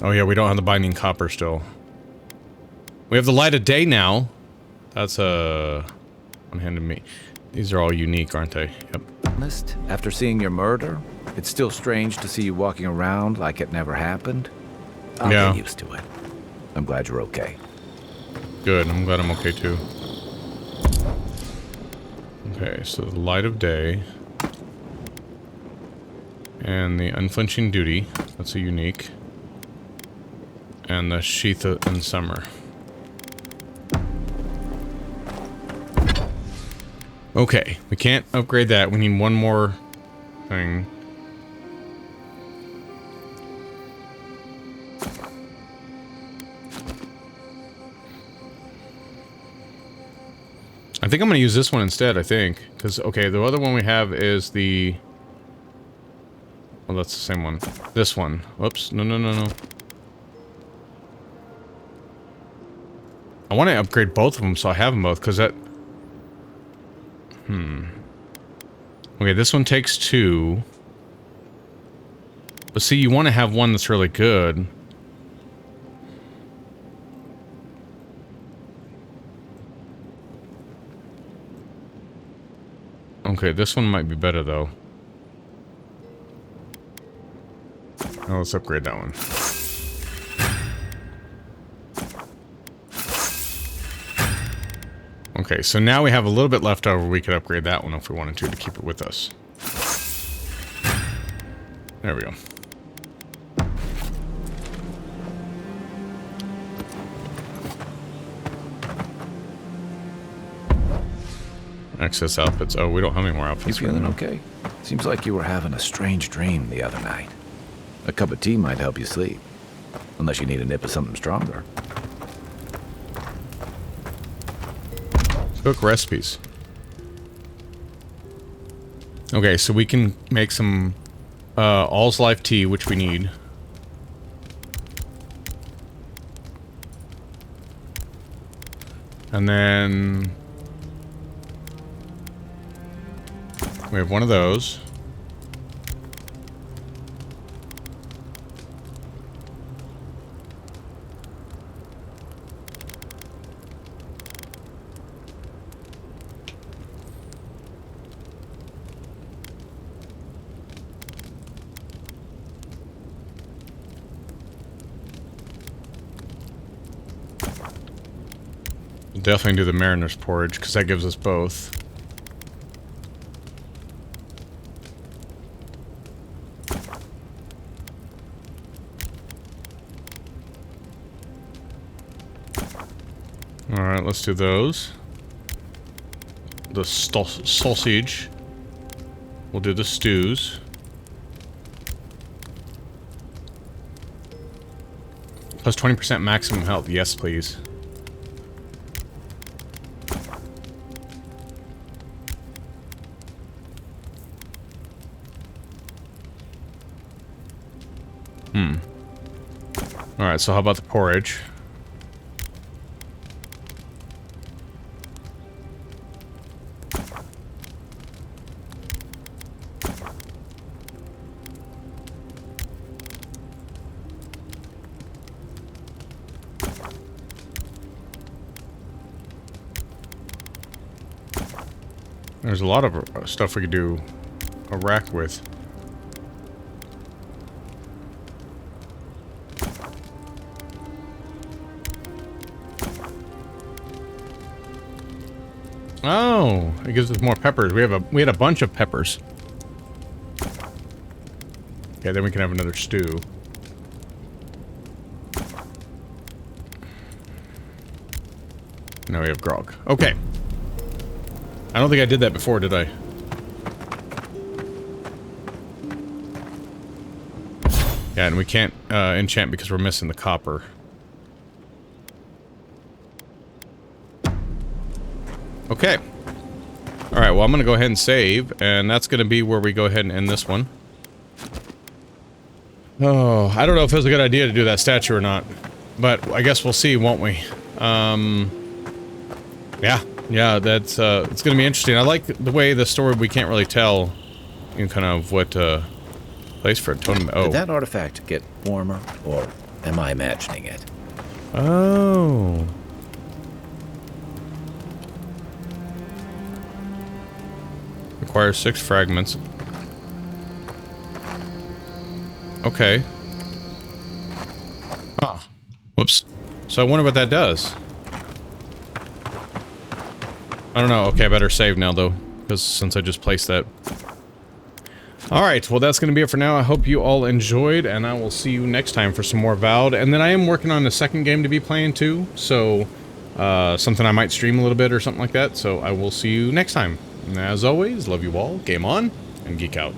oh yeah, we don't have the binding copper still. We have the light of day now. That's one-handed me. These are all unique, aren't they? Yep. Honest, after seeing your murder, it's still strange to see you walking around like it never happened. I'll get used to it. I'm glad you're okay. Good. I'm glad I'm okay too. Okay, so the light of day. And the unflinching duty. That's a unique. And the sheath in summer. Okay, we can't upgrade that. We need one more thing. I think I'm going to use this one instead, I think. Because, okay, the other one we have is the... Well, that's the same one. This one. Whoops. No, no, no, no. I want to upgrade both of them so I have them both, because that... Okay, this one takes 2. But see, you want to have one that's really good. Okay, this one might be better, though. Now let's upgrade that one. Okay, so now we have a little bit left over. We could upgrade that one if we wanted to keep it with us. There we go. Access outfits. Oh, we don't have any more outfits. You feeling okay? Seems like you were having a strange dream the other night. A cup of tea might help you sleep. Unless you need a nip of something stronger. Cook recipes. Okay, so we can make some All's Life tea, which we need. And then we have one of those. Definitely do the mariner's porridge, because that gives us both. Alright, let's do those. The sausage. We'll do the stews. Plus 20% maximum health. Yes, please. Alright, so how about the porridge? There's a lot of stuff we could do a rack with. Oh, it gives us more peppers. We had a bunch of peppers. Okay, then we can have another stew. Now we have grog. Okay. I don't think I did that before, did I? Yeah, and we can't enchant because we're missing the copper. Okay. Alright, well I'm gonna go ahead and save, and that's gonna be where we go ahead and end this one. Oh, I don't know if it was a good idea to do that statue or not. But I guess we'll see, won't we? Yeah, that's, it's gonna be interesting. I like the way the story, we can't really tell, you know, kind of what, place for a totem. Oh. Did that artifact get warmer, or am I imagining it? Oh. Requires 6 fragments. Okay. Ah. Whoops. So I wonder what that does. I don't know. Okay, I better save now, though. Because since I just placed that. Alright, well that's going to be it for now. I hope you all enjoyed, and I will see you next time for some more Avowed. And then I am working on a second game to be playing too, so something I might stream a little bit or something like that. So I will see you next time. And as always, love you all, game on, and geek out.